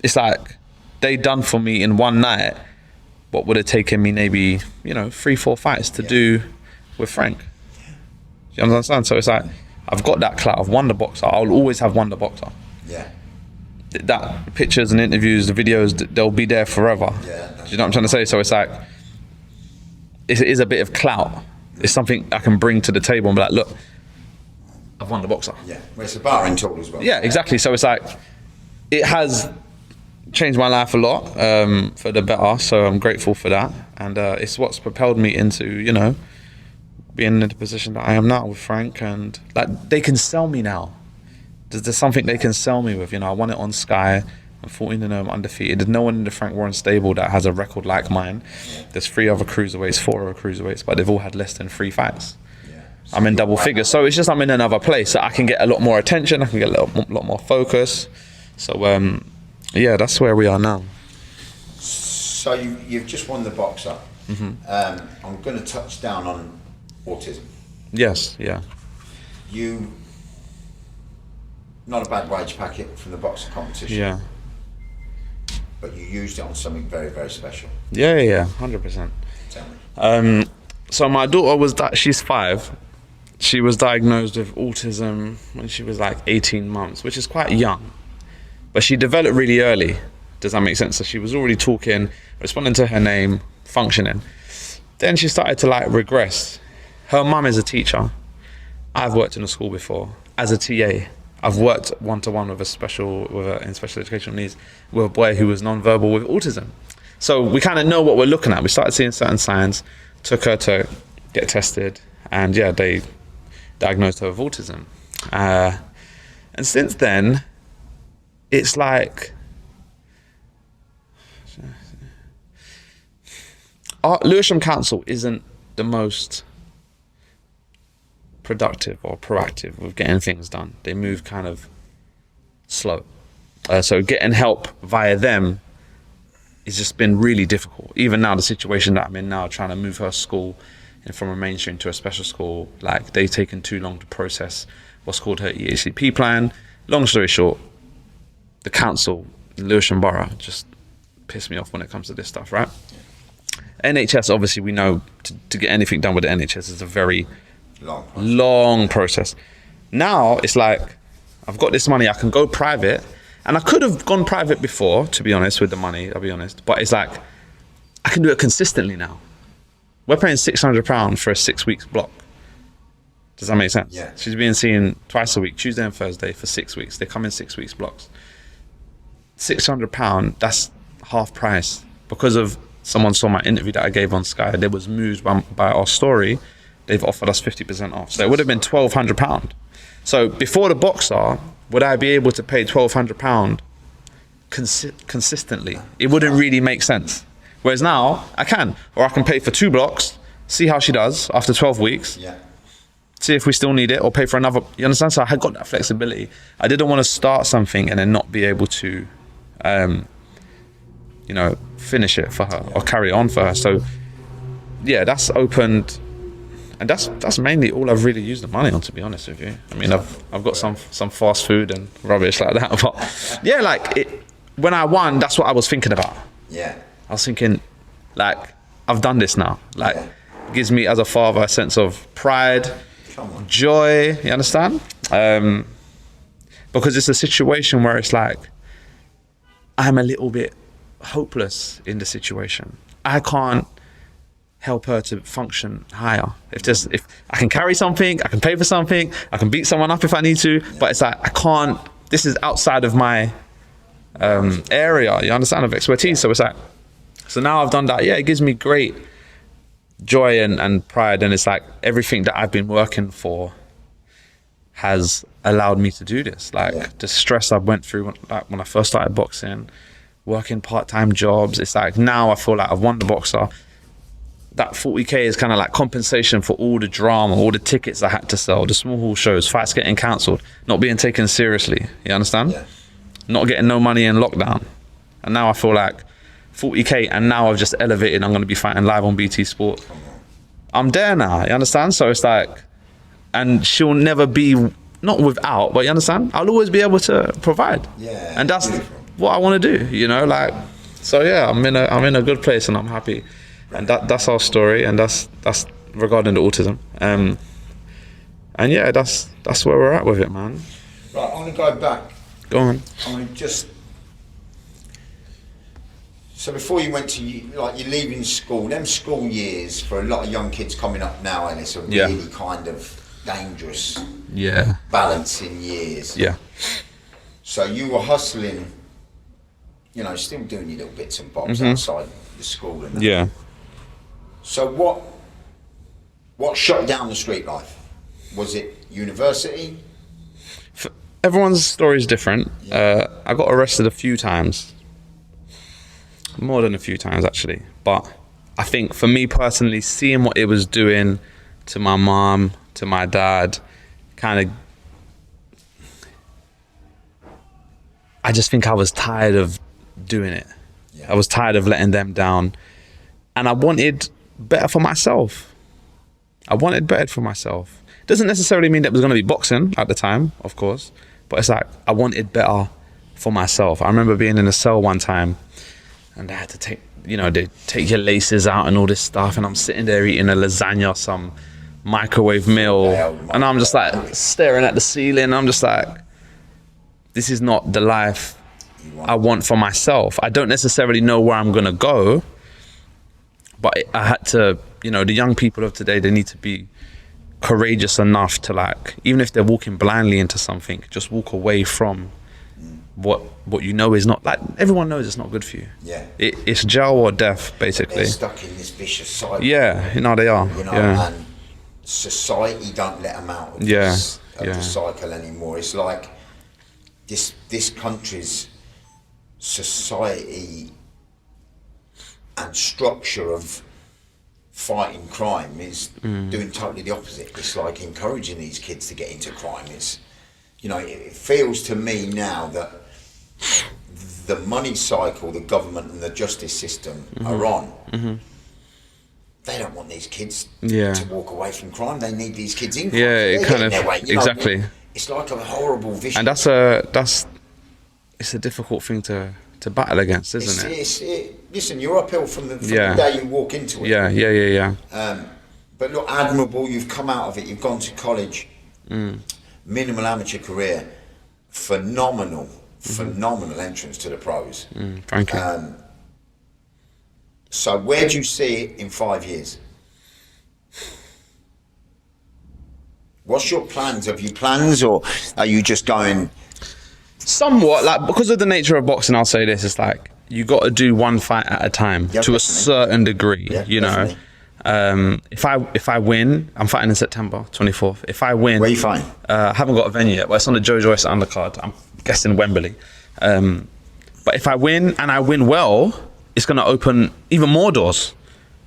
It's like they done for me in one night what would have taken me maybe, you know, 3-4 fights to do with Frank. You understand? So it's like, I've got that clout. I've won the Boxer. I'll always have won the Boxer. Yeah. That pictures and interviews, the videos, they'll be there forever. Yeah. Do you know what I'm trying to say? So it's like, it is a bit of clout. It's something I can bring to the table and be like, look, I've won the Boxer. Yeah. Well, it's a barring tool as well. Yeah, exactly. So it's like, it has changed my life a lot for the better. So I'm grateful for that. And it's what's propelled me into, you know, being in the position that I am now with Frank. And like, they can sell me now. There's something they can sell me with, you know. I won it on Sky. I'm 14-0, I'm undefeated. There's no one in the Frank Warren stable that has a record like mine. There's 4 other cruiserweights, but they've all had less than 3 fights. Yeah. So I'm in double figures, so it's just I'm in another place. So I can get a lot more attention, I can get a lot more focus. So yeah, that's where we are now. So you've just won the Boxer. Mm-hmm. I'm going to touch down on autism. Yes, yeah. Not a bad wage packet from the Boxer competition. Yeah. But you used it on something very, very special. Yeah, 100%. Tell me. So my daughter she's 5. She was diagnosed with autism when she was like 18 months, which is quite young. But she developed really early. Does that make sense? So she was already talking, responding to her name, functioning. Then she started to like regress. Her mum is a teacher. I've worked in a school before as a TA. I've worked one-to-one in special educational needs with a boy who was non-verbal with autism. So we kind of know what we're looking at. We started seeing certain signs, took her to get tested, and yeah, they diagnosed her with autism. And since then, it's like Lewisham Council isn't the most productive or proactive with getting things done. They move kind of slow. So getting help via them has just been really difficult. Even now, the situation that I'm in now, trying to move her school from a mainstream to a special school, like they've taken too long to process what's called her EHCP plan. Long story short, the council, Lewisham Borough, just piss me off when it comes to this stuff, right? NHS, obviously, we know to get anything done with the NHS is a very long process. Now it's like, I've got this money, I can go private, and I could have gone private before, to be honest, with the money, I'll be honest, but it's like, I can do it consistently now. We're paying £600 for a 6 weeks block. Does that make sense? Yeah. She's being seen twice a week, Tuesday and Thursday, for 6 weeks. They come in 6 weeks blocks. £600, that's half price. Because of someone saw my interview that I gave on Sky, they was moved by our story, they've offered us 50% off. So it would have been £1,200. So before the Boxer, would I be able to pay £1,200 consistently? It wouldn't really make sense. Whereas now, I can. Or I can pay for 2 blocks, see how she does after 12 weeks, see if we still need it, or pay for another. You understand? So I had got that flexibility. I didn't want to start something and then not be able to, finish it for her or carry on for her. So yeah, that's opened. And that's mainly all I've really used the money on, to be honest with you. I mean, I've got some fast food and rubbish like that, but yeah, like when I won, that's what I was thinking about. Yeah. I was thinking, like, I've done this now. Like, it gives me as a father a sense of pride, joy. You understand? Because it's a situation where it's like, I'm a little bit hopeless in the situation. I can't help her to function higher. If I can carry something, I can pay for something, I can beat someone up if I need to, but it's like, I can't, this is outside of my area, you understand, of expertise. So it's like, so now I've done that, yeah, it gives me great joy and pride, and it's like everything that I've been working for has allowed me to do this. Like the stress I went through when I first started boxing, working part-time jobs, it's like now I feel like I've won the Boxer. That 40k is kind of like compensation for all the drama, all the tickets I had to sell, the small hall shows, fights getting cancelled, not being taken seriously, you understand? Yeah. Not getting no money in lockdown. And now I feel like 40k, and now I've just elevated, I'm going to be fighting live on BT Sport. I'm there now, you understand? So it's like, and she'll never be, not without, but you understand? I'll always be able to provide. Yeah. And that's what I want to do, like, so yeah, I'm in a good place and I'm happy. And that's our story, and that's regarding the autism. And yeah, that's where we're at with it, man. Right, I want to go back. Go on. I mean, so before you went to, like, you're leaving school, them school years for a lot of young kids coming up now, and it's a really kind of dangerous balancing years. Yeah. So you were hustling, still doing your little bits and bobs outside the school and that. Yeah. So what shut down the street life? Was it university? Everyone's story is different. I got arrested a few times. More than a few times, actually. But I think for me personally, seeing what it was doing to my mom, to my dad, I just think I was tired of doing it. Yeah. I was tired of letting them down. And I wanted better for myself. Doesn't necessarily mean that it was going to be boxing at the time, of course, but it's like I wanted better for myself. I remember being in a cell one time and they had to take, they take your laces out and all this stuff, and I'm sitting there eating a lasagna, some microwave meal, and I'm just like staring at the ceiling. I'm just like, this is not the life I want for myself. I don't necessarily know where I'm going to go, but I had to, the young people of today, they need to be courageous enough to, like, even if they're walking blindly into something, just walk away from what is not, like, everyone knows it's not good for you. Yeah. It's jail or death, basically. They're stuck in this vicious cycle. Yeah, they are. And society don't let them out of the cycle anymore. It's like this country's society and structure of fighting crime is doing totally the opposite. It's like encouraging these kids to get into crime. It's, you know, it feels to me now that the money cycle the government and the justice system are on, they don't want these kids to walk away from crime. They need these kids in crime. Yeah, it kind of, their way, exactly. Know? It's like a horrible vision. And it's a difficult thing to battle against, isn't it? Listen, you're uphill from the day you walk into it. Yeah. But look, admirable, you've come out of it, you've gone to college, minimal amateur career, phenomenal entrance to the pros. Thank you. So where do you see it in 5 years? What's your plans? Have you plans, or are you just going? Somewhat, like, because of the nature of boxing, I'll say this: it's like you got to do one fight at a time to a certain degree. You know, if I win, I'm fighting in September 24th. If I win, where are you fighting? I haven't got a venue yet, but it's on the Joe Joyce undercard. I'm guessing Wembley. But if I win and I win well, it's going to open even more doors.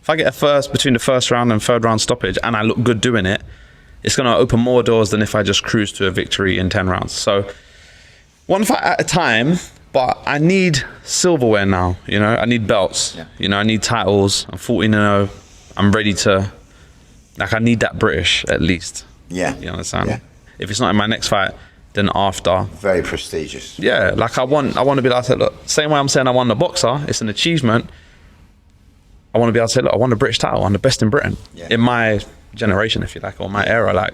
If I get a first between the first round and third round stoppage, and I look good doing it, it's going to open more doors than if I just cruise to a victory in 10 rounds. So one fight at a time, but I need silverware now, you know, I need belts, you know, I need titles. I'm 14-0, I'm ready to, like, I need that British at least. Yeah. You understand? Yeah. If it's not in my next fight, then after. Very prestigious. Yeah, like I want to be able to say, look, same way I'm saying I won the boxer, it's an achievement. I want to be able to say, look, I won the British title, I'm the best in Britain. In my generation, if you like, or my era, like,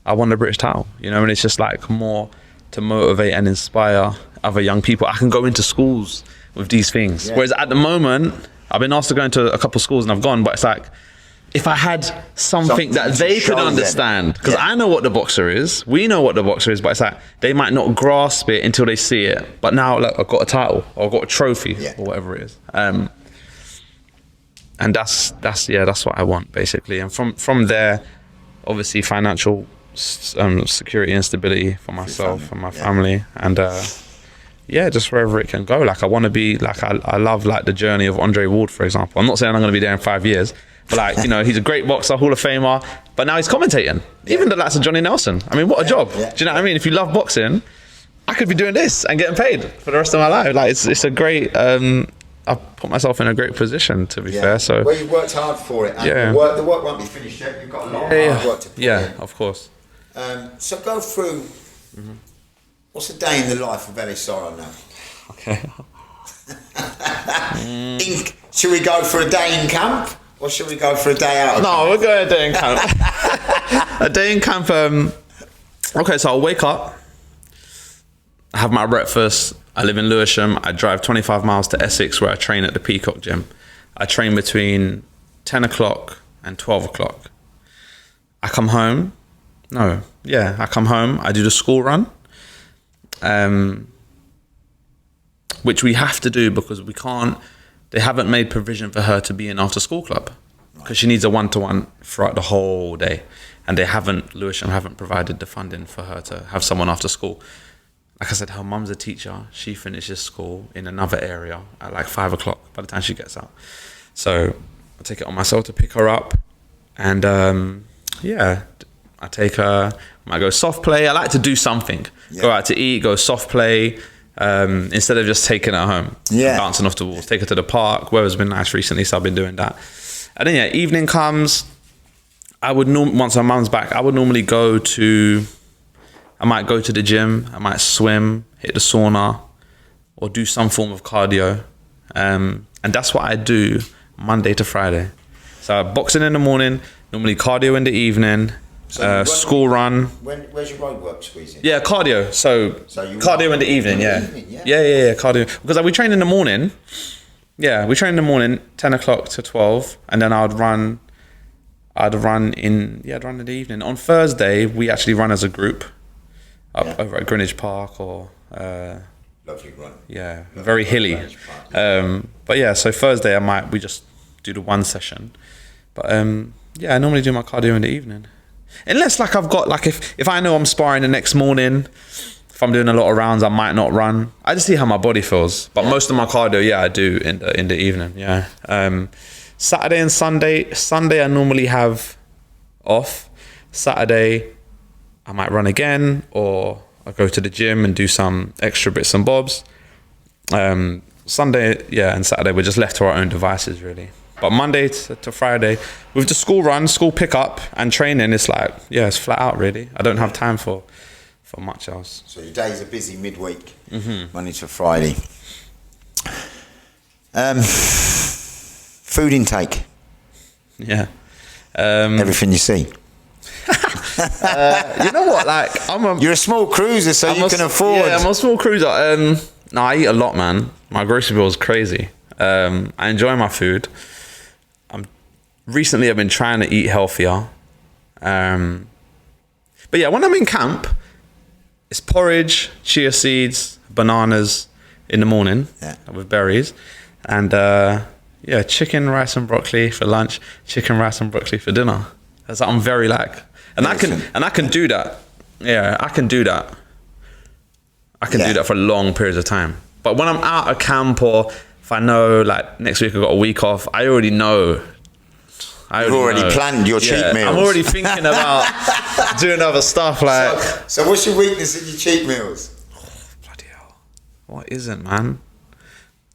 I won the British title, you know, and it's just like more to motivate and inspire other young people. I can go into schools with these things. Whereas at the moment, I've been asked to go into a couple of schools and I've gone, but it's like, if I had something that they could understand, because I know what the boxer is, we know what the boxer is, but it's like, they might not grasp it until they see it. But now, like, I've got a title, or I've got a trophy, or whatever it is. And that's what I want, basically. And from there, obviously financial security and stability for myself and my family, and just wherever it can go. Like, I want to be, like, I love, like, the journey of Andre Ward, for example. I'm not saying I'm going to be there in 5 years, but, like, you know, he's a great boxer, Hall of Famer, but now he's commentating. Even the likes of Johnny Nelson. I mean, what a job. Do you know what I mean? If you love boxing, I could be doing this and getting paid for the rest of my life. Like, it's a great, I've put myself in a great position, to be fair. So, well, you worked hard for it, and the work won't be finished yet. You've got a lot of hard work to put in. Of course. So go through, what's a day in the life of Ellis Zorro now? Okay. Should we go for a day in camp, or should we go for a day out of camp? We're going a day in camp. A day in camp, okay, so I'll wake up, I have my breakfast, I live in Lewisham, I drive 25 miles to Essex where I train at the Peacock Gym. I train between 10 o'clock and 12 o'clock. I come home, I do the school run, which we have to do because they haven't made provision for her to be in after school club because she needs a one-to-one throughout the whole day. And Lewisham haven't provided the funding for her to have someone after school. Like I said, her mum's a teacher. She finishes school in another area at like 5 o'clock by the time she gets out. So I take it on myself to pick her up. And I take her, I might go soft play. I like to do something. Go out to eat, go soft play, instead of just taking her home, bouncing off the walls. Take her to the park. Weather's been nice recently, so I've been doing that. And then evening comes. Once her mum's back, I would normally I might go to the gym, I might swim, hit the sauna, or do some form of cardio. And that's what I do Monday to Friday. So boxing in the morning, normally cardio in the evening, school run. Where's your road work squeezing? Yeah, cardio. So cardio in the evening, yeah, cardio. Because we train in the morning. Yeah, we train in the morning, 10 o'clock to 12, and then I'd run in the evening. On Thursday, we actually run as a group over at Greenwich Park or... Lovely run. Yeah, very hilly. But so Thursday we just do the one session. But I normally do my cardio in the evening. Unless I've got if I know I'm sparring the next morning If I'm doing a lot of rounds, I might not run. I just see how my body feels. But most of my cardio, yeah, I do in the evening. Yeah. Saturday and Sunday. Sunday I normally have off. Saturday I might run again, or I go to the gym and do some extra bits and bobs. Sunday, yeah, and Saturday we're just left to our own devices, really. But Monday to Friday, with the school run, school pickup and training, it's like, yeah, it's flat out, really. I don't have time for much else. So your days are busy midweek, Monday to Friday. Food intake. Yeah. Everything you see. You know what? Like, you're a small cruiser, so you can afford. Yeah, I'm a small cruiser. No, I eat a lot, man. My grocery bill is crazy. I enjoy my food. Recently I've been trying to eat healthier. But yeah, when I'm in camp, it's porridge, chia seeds, bananas in the morning with berries, and yeah, chicken, rice and broccoli for lunch, chicken, rice and broccoli for dinner. That's I'm very like, and I can do that. Yeah, I can do that. I can do that for long periods of time. But when I'm out of camp, or if I know like next week I've got a week off, I already know. You've already planned your cheat meals. I'm already thinking about doing other stuff like. So what's your weakness in your cheat meals? Oh, bloody hell! What isn't, man?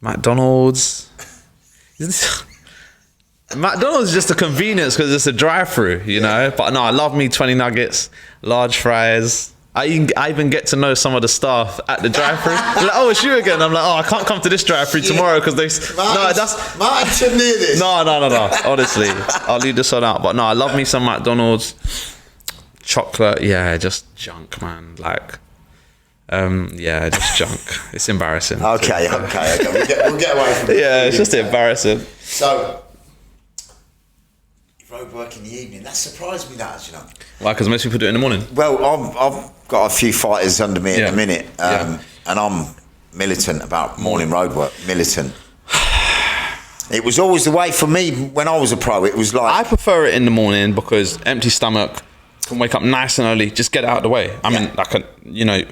McDonald's. McDonald's is just a convenience because it's a drive-through, you know. But no, I love me 20 nuggets, large fries. I even get to know some of the staff at the drive-through. Like, oh, it's you again. I'm like, oh, I can't come to this drive-through tomorrow because Martin should near this. No. Honestly, I'll leave this one out. But no, I love me some McDonald's. Chocolate, yeah, just junk, man. Like, yeah, just junk. It's embarrassing. Okay. We'll get away from it. Yeah, it's just embarrassing. So, road work in the evening. That surprised me, that, you know. Why? Because most people do it in the morning. Well, I've got a few fighters under me at the minute, and I'm militant about morning road work. Militant. It was always the way for me when I was a pro. It was like I prefer it in the morning because empty stomach, can wake up nice and early, just get it out of the way. I mean, like,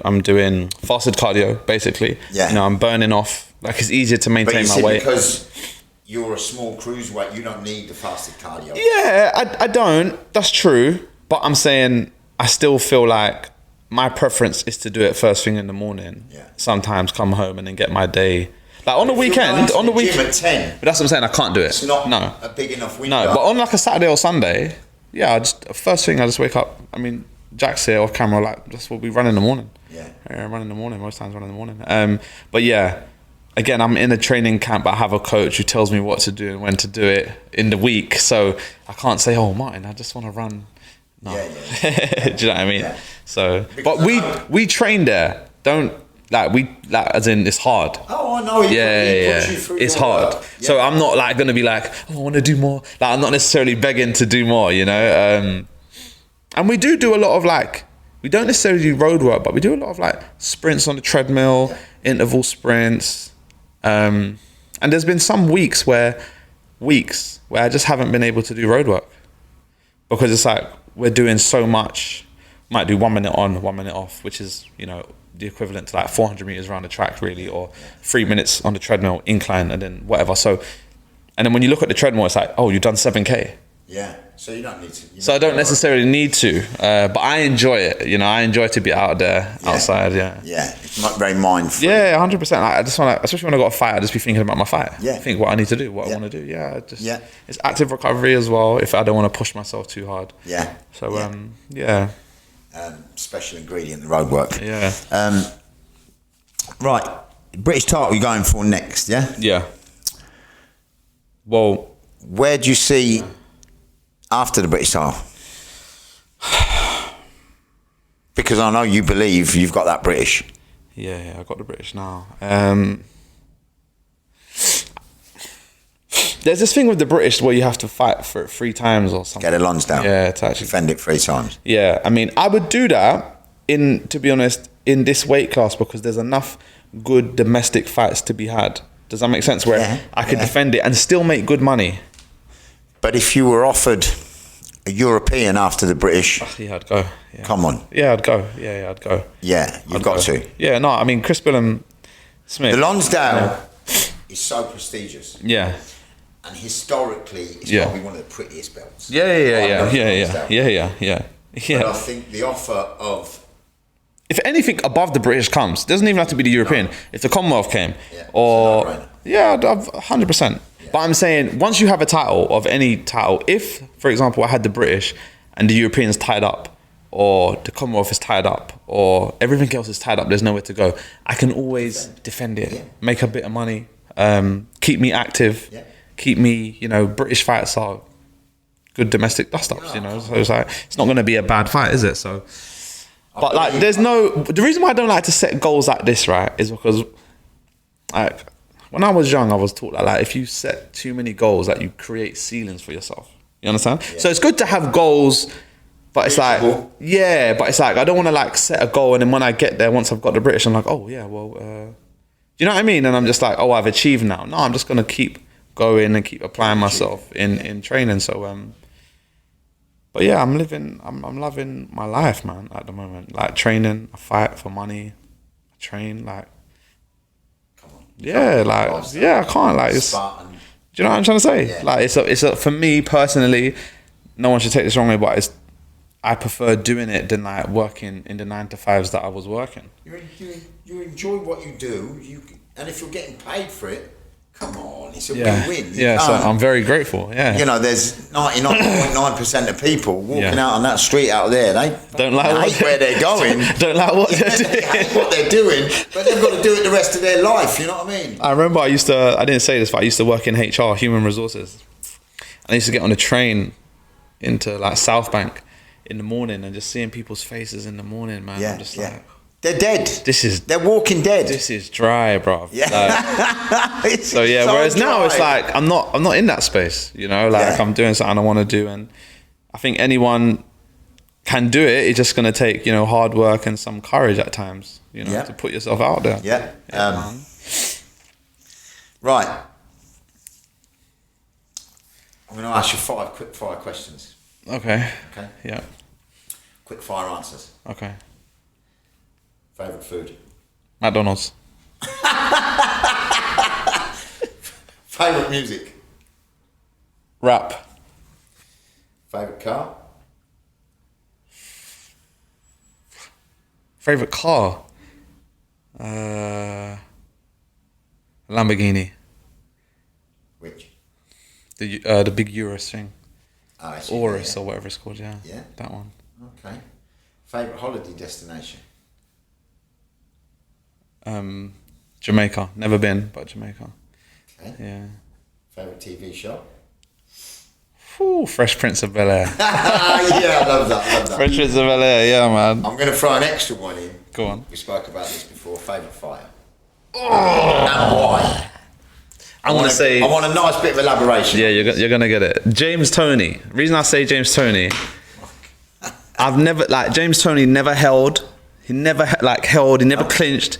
I'm doing fasted cardio basically. Yeah. You know, I'm burning off. Like, it's easier to maintain my weight because you're a small cruiserweight. You don't need the fasted cardio. Yeah, I don't. That's true. But I'm saying I still feel like my preference is to do it first thing in the morning. Yeah. Sometimes come home and then get my day. Like on the weekend, gym at 10. But that's what I'm saying. I can't do it. It's not a big enough window. No, but on like a Saturday or Sunday, yeah, first thing I just wake up. I mean, Jack's here off camera. Like, that's what we run in the morning. Yeah, run in the morning. Most times run in the morning. But yeah. Again, I'm in a training camp, but I have a coach who tells me what to do and when to do it in the week. So I can't say, oh, Martin, I just want to run. No. Yeah. Do you know what I mean? Yeah. So, but we train there. Don't, as in, it's hard. Oh, I know. It's hard. Yeah. So I'm not like going to be like, oh, I want to do more. Like, I'm not necessarily begging to do more, you know? And we do a lot of like, we don't necessarily do road work, but we do a lot of like sprints on the treadmill, interval sprints. And there's been some weeks where I just haven't been able to do road work because it's like we're doing so much. Might do 1 minute on, 1 minute off, which is, you know, the equivalent to like 400 meters around the track really, or 3 minutes on the treadmill incline and then whatever. So, and then when you look at the treadmill, it's like, oh, you've done 7K. Yeah. So you don't need to. So I don't necessarily need to, but I enjoy it. You know, I enjoy to be out there, outside. Yeah. Yeah, it's not very mindful. Yeah, 100%. I just want to, especially when I got a fight, I just be thinking about my fight. Yeah. Think what I need to do, what I want to do. Yeah. It's active recovery as well. If I don't want to push myself too hard. Yeah. So special ingredient, the road work. Yeah. Right, British title you're going for next, yeah? Yeah. Well, where do you see after the British title? Because I know you believe you've got that British. Yeah, I got the British now. There's this thing with the British where you have to fight for it 3 times or something. Get a Lonsdale. Yeah, to actually defend it 3 times. Yeah, I mean, I would do that to be honest, in this weight class because there's enough good domestic fights to be had. Does that make sense? Where I could defend it and still make good money. But if you were offered a European after the British. Yeah, I'd go. Yeah. Come on. Yeah, I'd go. Yeah, I'd go. Yeah, you've got to. Yeah, no, I mean, Chris Billam Smith. The Lonsdale is so prestigious. Yeah. And historically, it's Yeah. probably one of the prettiest belts. Yeah. But I think the offer of... If anything above the British comes, doesn't even have to be the European. If the Commonwealth came, Yeah, or it's a no-brainer. yeah, I'd 100%. But I'm saying once you have a title of any title, if for example I had the British and the Europeans tied up, or the Commonwealth is tied up, or everything else is tied up, there's nowhere to go, I can always defend it, make a bit of money, keep me active, keep me, you know, British fights are good domestic dust-ups, you know, so it's like, it's not going to be a bad fight, is it? So, but like, there's no, the reason why I don't like to set goals like this, right, is because, like, when I was young, I was taught that, like, if you set too many goals, that you create ceilings for yourself. You understand? Yeah. So it's good to have goals, but it's like, yeah, but it's like, I don't want to like set a goal and then when I get there, once I've got the British, I'm like, oh yeah, well, you know what I mean? And I'm just like, oh, I've achieved now. No, I'm just going to keep going and keep applying myself in training. So, but yeah, I'm loving my life, man, at the moment. Like training, I fight for money, I train, like, yeah, like, yeah, I can't, like, it's, do you know what I'm trying to say? Yeah. Like, it's a, for me personally, no one should take this wrong way, but I prefer doing it than like working in the 9-to-5s that I was working. You enjoy what you do, and if you're getting paid for it, come on, it's a win-win. Yeah, so I'm very grateful. Yeah, you know, there's 99.9% of people walking out on that street out there. They don't like where they're going. Don't like what they're doing. They hate what they're doing, but they've got to do it the rest of their life. You know what I mean? I remember I didn't say this, but I used to work in HR, human resources. I used to get on a train into like South Bank in the morning and just seeing people's faces in the morning, man. I'm just like, they're dead. They're walking dead. This is dry, bro. Yeah. Like, so yeah. So whereas now it's like I'm not in that space. You know, like I'm doing something I want to do, and I think anyone can do it. It's just going to take, you know, hard work and some courage at times. You know, to put yourself out there. Yeah. Right. I'm going to ask you 5 quick fire questions. Okay. Yeah. Quick fire answers. Okay. Favourite food? McDonald's. Favourite music? Rap. Favourite car? Favourite car? Lamborghini. Which? The big Urus thing. Urus or whatever it's called, yeah. That one. Okay. Favourite holiday destination? Jamaica. Never been, but Jamaica. Okay. Yeah. Favourite TV show? Ooh, Fresh Prince of Bel-Air. Yeah, I love that. Fresh Prince of Bel-Air, yeah, man. I'm going to throw an extra one in. Go on. We spoke about this before. Favourite fighter? And why? I want a nice bit of elaboration. Yeah, you're gonna get it. James Toney. The reason I say James Toney, James Toney never held. He never held. He never clinched.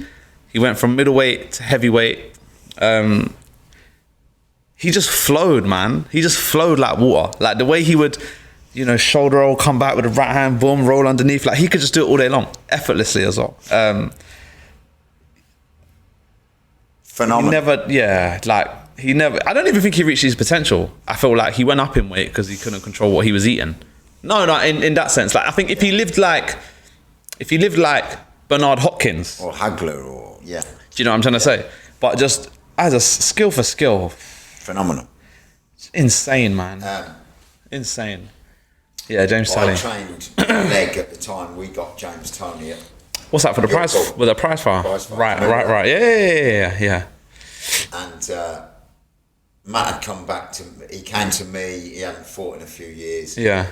He went from middleweight to heavyweight. He just flowed, man. He just flowed like water. Like the way he would, you know, shoulder roll, come back with a right hand, boom, roll underneath. Like he could just do it all day long, effortlessly as well. Phenomenal. He never. I don't even think he reached his potential. I feel like he went up in weight because he couldn't control what he was eating. No, in that sense. Like I think if he lived like Bernard Hopkins or Hagler, or do you know what I'm trying to say? But just as a skill for skill, phenomenal. It's insane, man. Insane. Yeah, James Toney. I trained leg at the time. We got James Toney. What's that for the prize? With a prize fire? Right. Yeah. And Matt had come back to. He came to me. He hadn't fought in a few years. Yeah.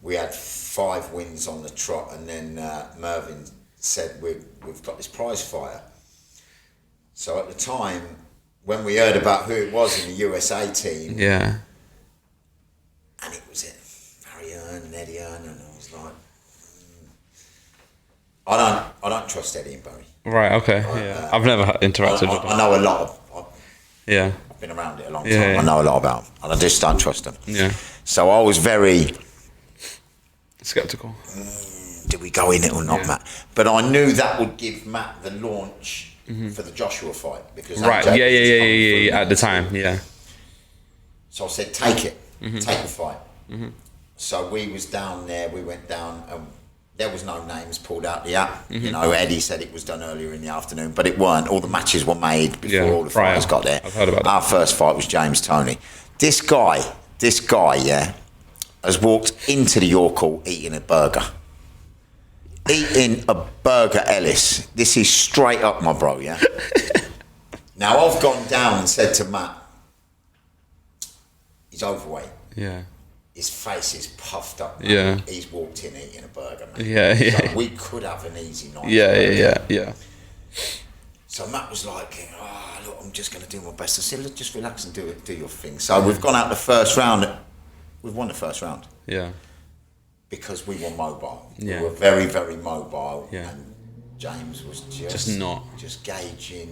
We had 5 wins on the trot, and then Mervyn said, "We've got this prize fire." So at the time, when we heard about who it was in the USA team, and it was Barry Hearn and Eddie Hearn, and I was like, I don't trust Eddie and Barry. Right. Okay. I've never interacted with them. I know a lot of. I've been around it a long time. I know a lot about them, and I just don't trust them. Yeah. So I was very Skeptical. Did we go in it or not, Yeah. Matt? But I knew that would give Matt the launch for the Joshua fight because Right. AJ Yeah. was coming through At the time. Yeah. So I said, take it, take the fight. So we was down there, we went down, and there was no names pulled out the app. You know, Eddie said it was done earlier in the afternoon, but it weren't. All the matches were made before all the prior. fighters got there. I've heard about that. Our first fight was James Toney. This guy, yeah, has walked into the York Hall eating a burger. Eating a burger, Ellis. This is straight up, my bro, yeah? Now, I've gone down and said to Matt, he's overweight. Yeah. His face is puffed up. Man. Yeah. He's walked in eating a burger, man. Yeah. So we could have an easy night. Yeah. So Matt was like, oh, look, I'm just going to do my best. I said, look, just relax and do your thing. So we've gone out the first round. We've won the first round. Yeah. Because we were mobile. Yeah. We were very, very mobile. Yeah. And James was Just not. Just gauging.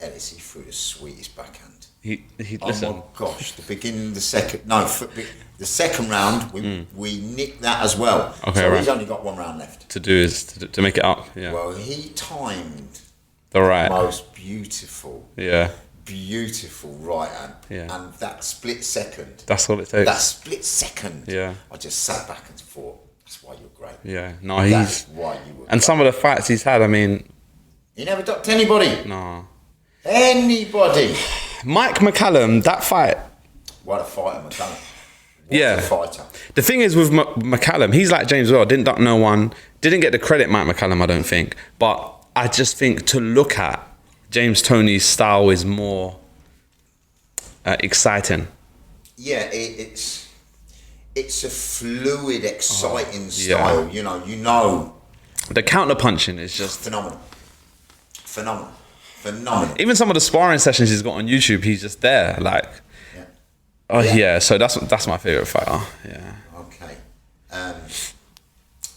Ellis, he threw the sweetest backhand. He Oh listen. my gosh! The beginning of the second, the second round, we nicked that as well. Okay, so right. he's only got one round left. To do is to make it up. Yeah. Well, he timed The right. the most beautiful right hand, and that split second. That's all it takes. That split second. Yeah. I just sat back and thought, that's why you're great. Yeah. No, That's why you were. And some of the fights he's had, I mean, He never ducked anybody. no. Anybody. Mike McCallum, that fight. What a fighter, McCallum. Yeah. A fighter. The thing is with McCallum, he's like James Zorro, didn't duck no one, didn't get the credit Mike McCallum, I don't think. But I just think to look at, James Toney's style is more exciting. Yeah, it's a fluid, exciting style. You know. The counter punching is just Phenomenal. even some of the sparring sessions he's got on YouTube, he's just there, like. Yeah. So that's my favorite fighter. Yeah. Okay.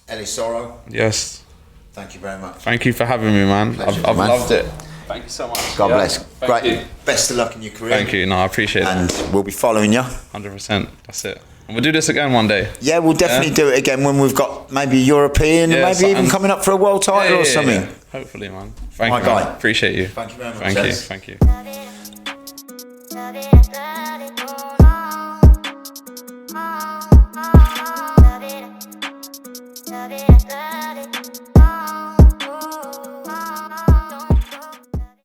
Ellis Zorro, Yes. thank you very much. Thank you for having me, man. Pleasure, I've man. loved it. Thank you so much. God bless. Thank Great. you. Best of luck in your career. Thank you. No, I appreciate it. And we'll be following you. 100%. That's it. And we'll do this again one day. Yeah, we'll definitely do it again when we've got maybe European, Yeah, maybe even something. coming up for a world title or something. Yeah. Hopefully, man. Thank My you. guy. Man. Appreciate you. Thank you very much, Thank you. Ellis. Thank you. Love it.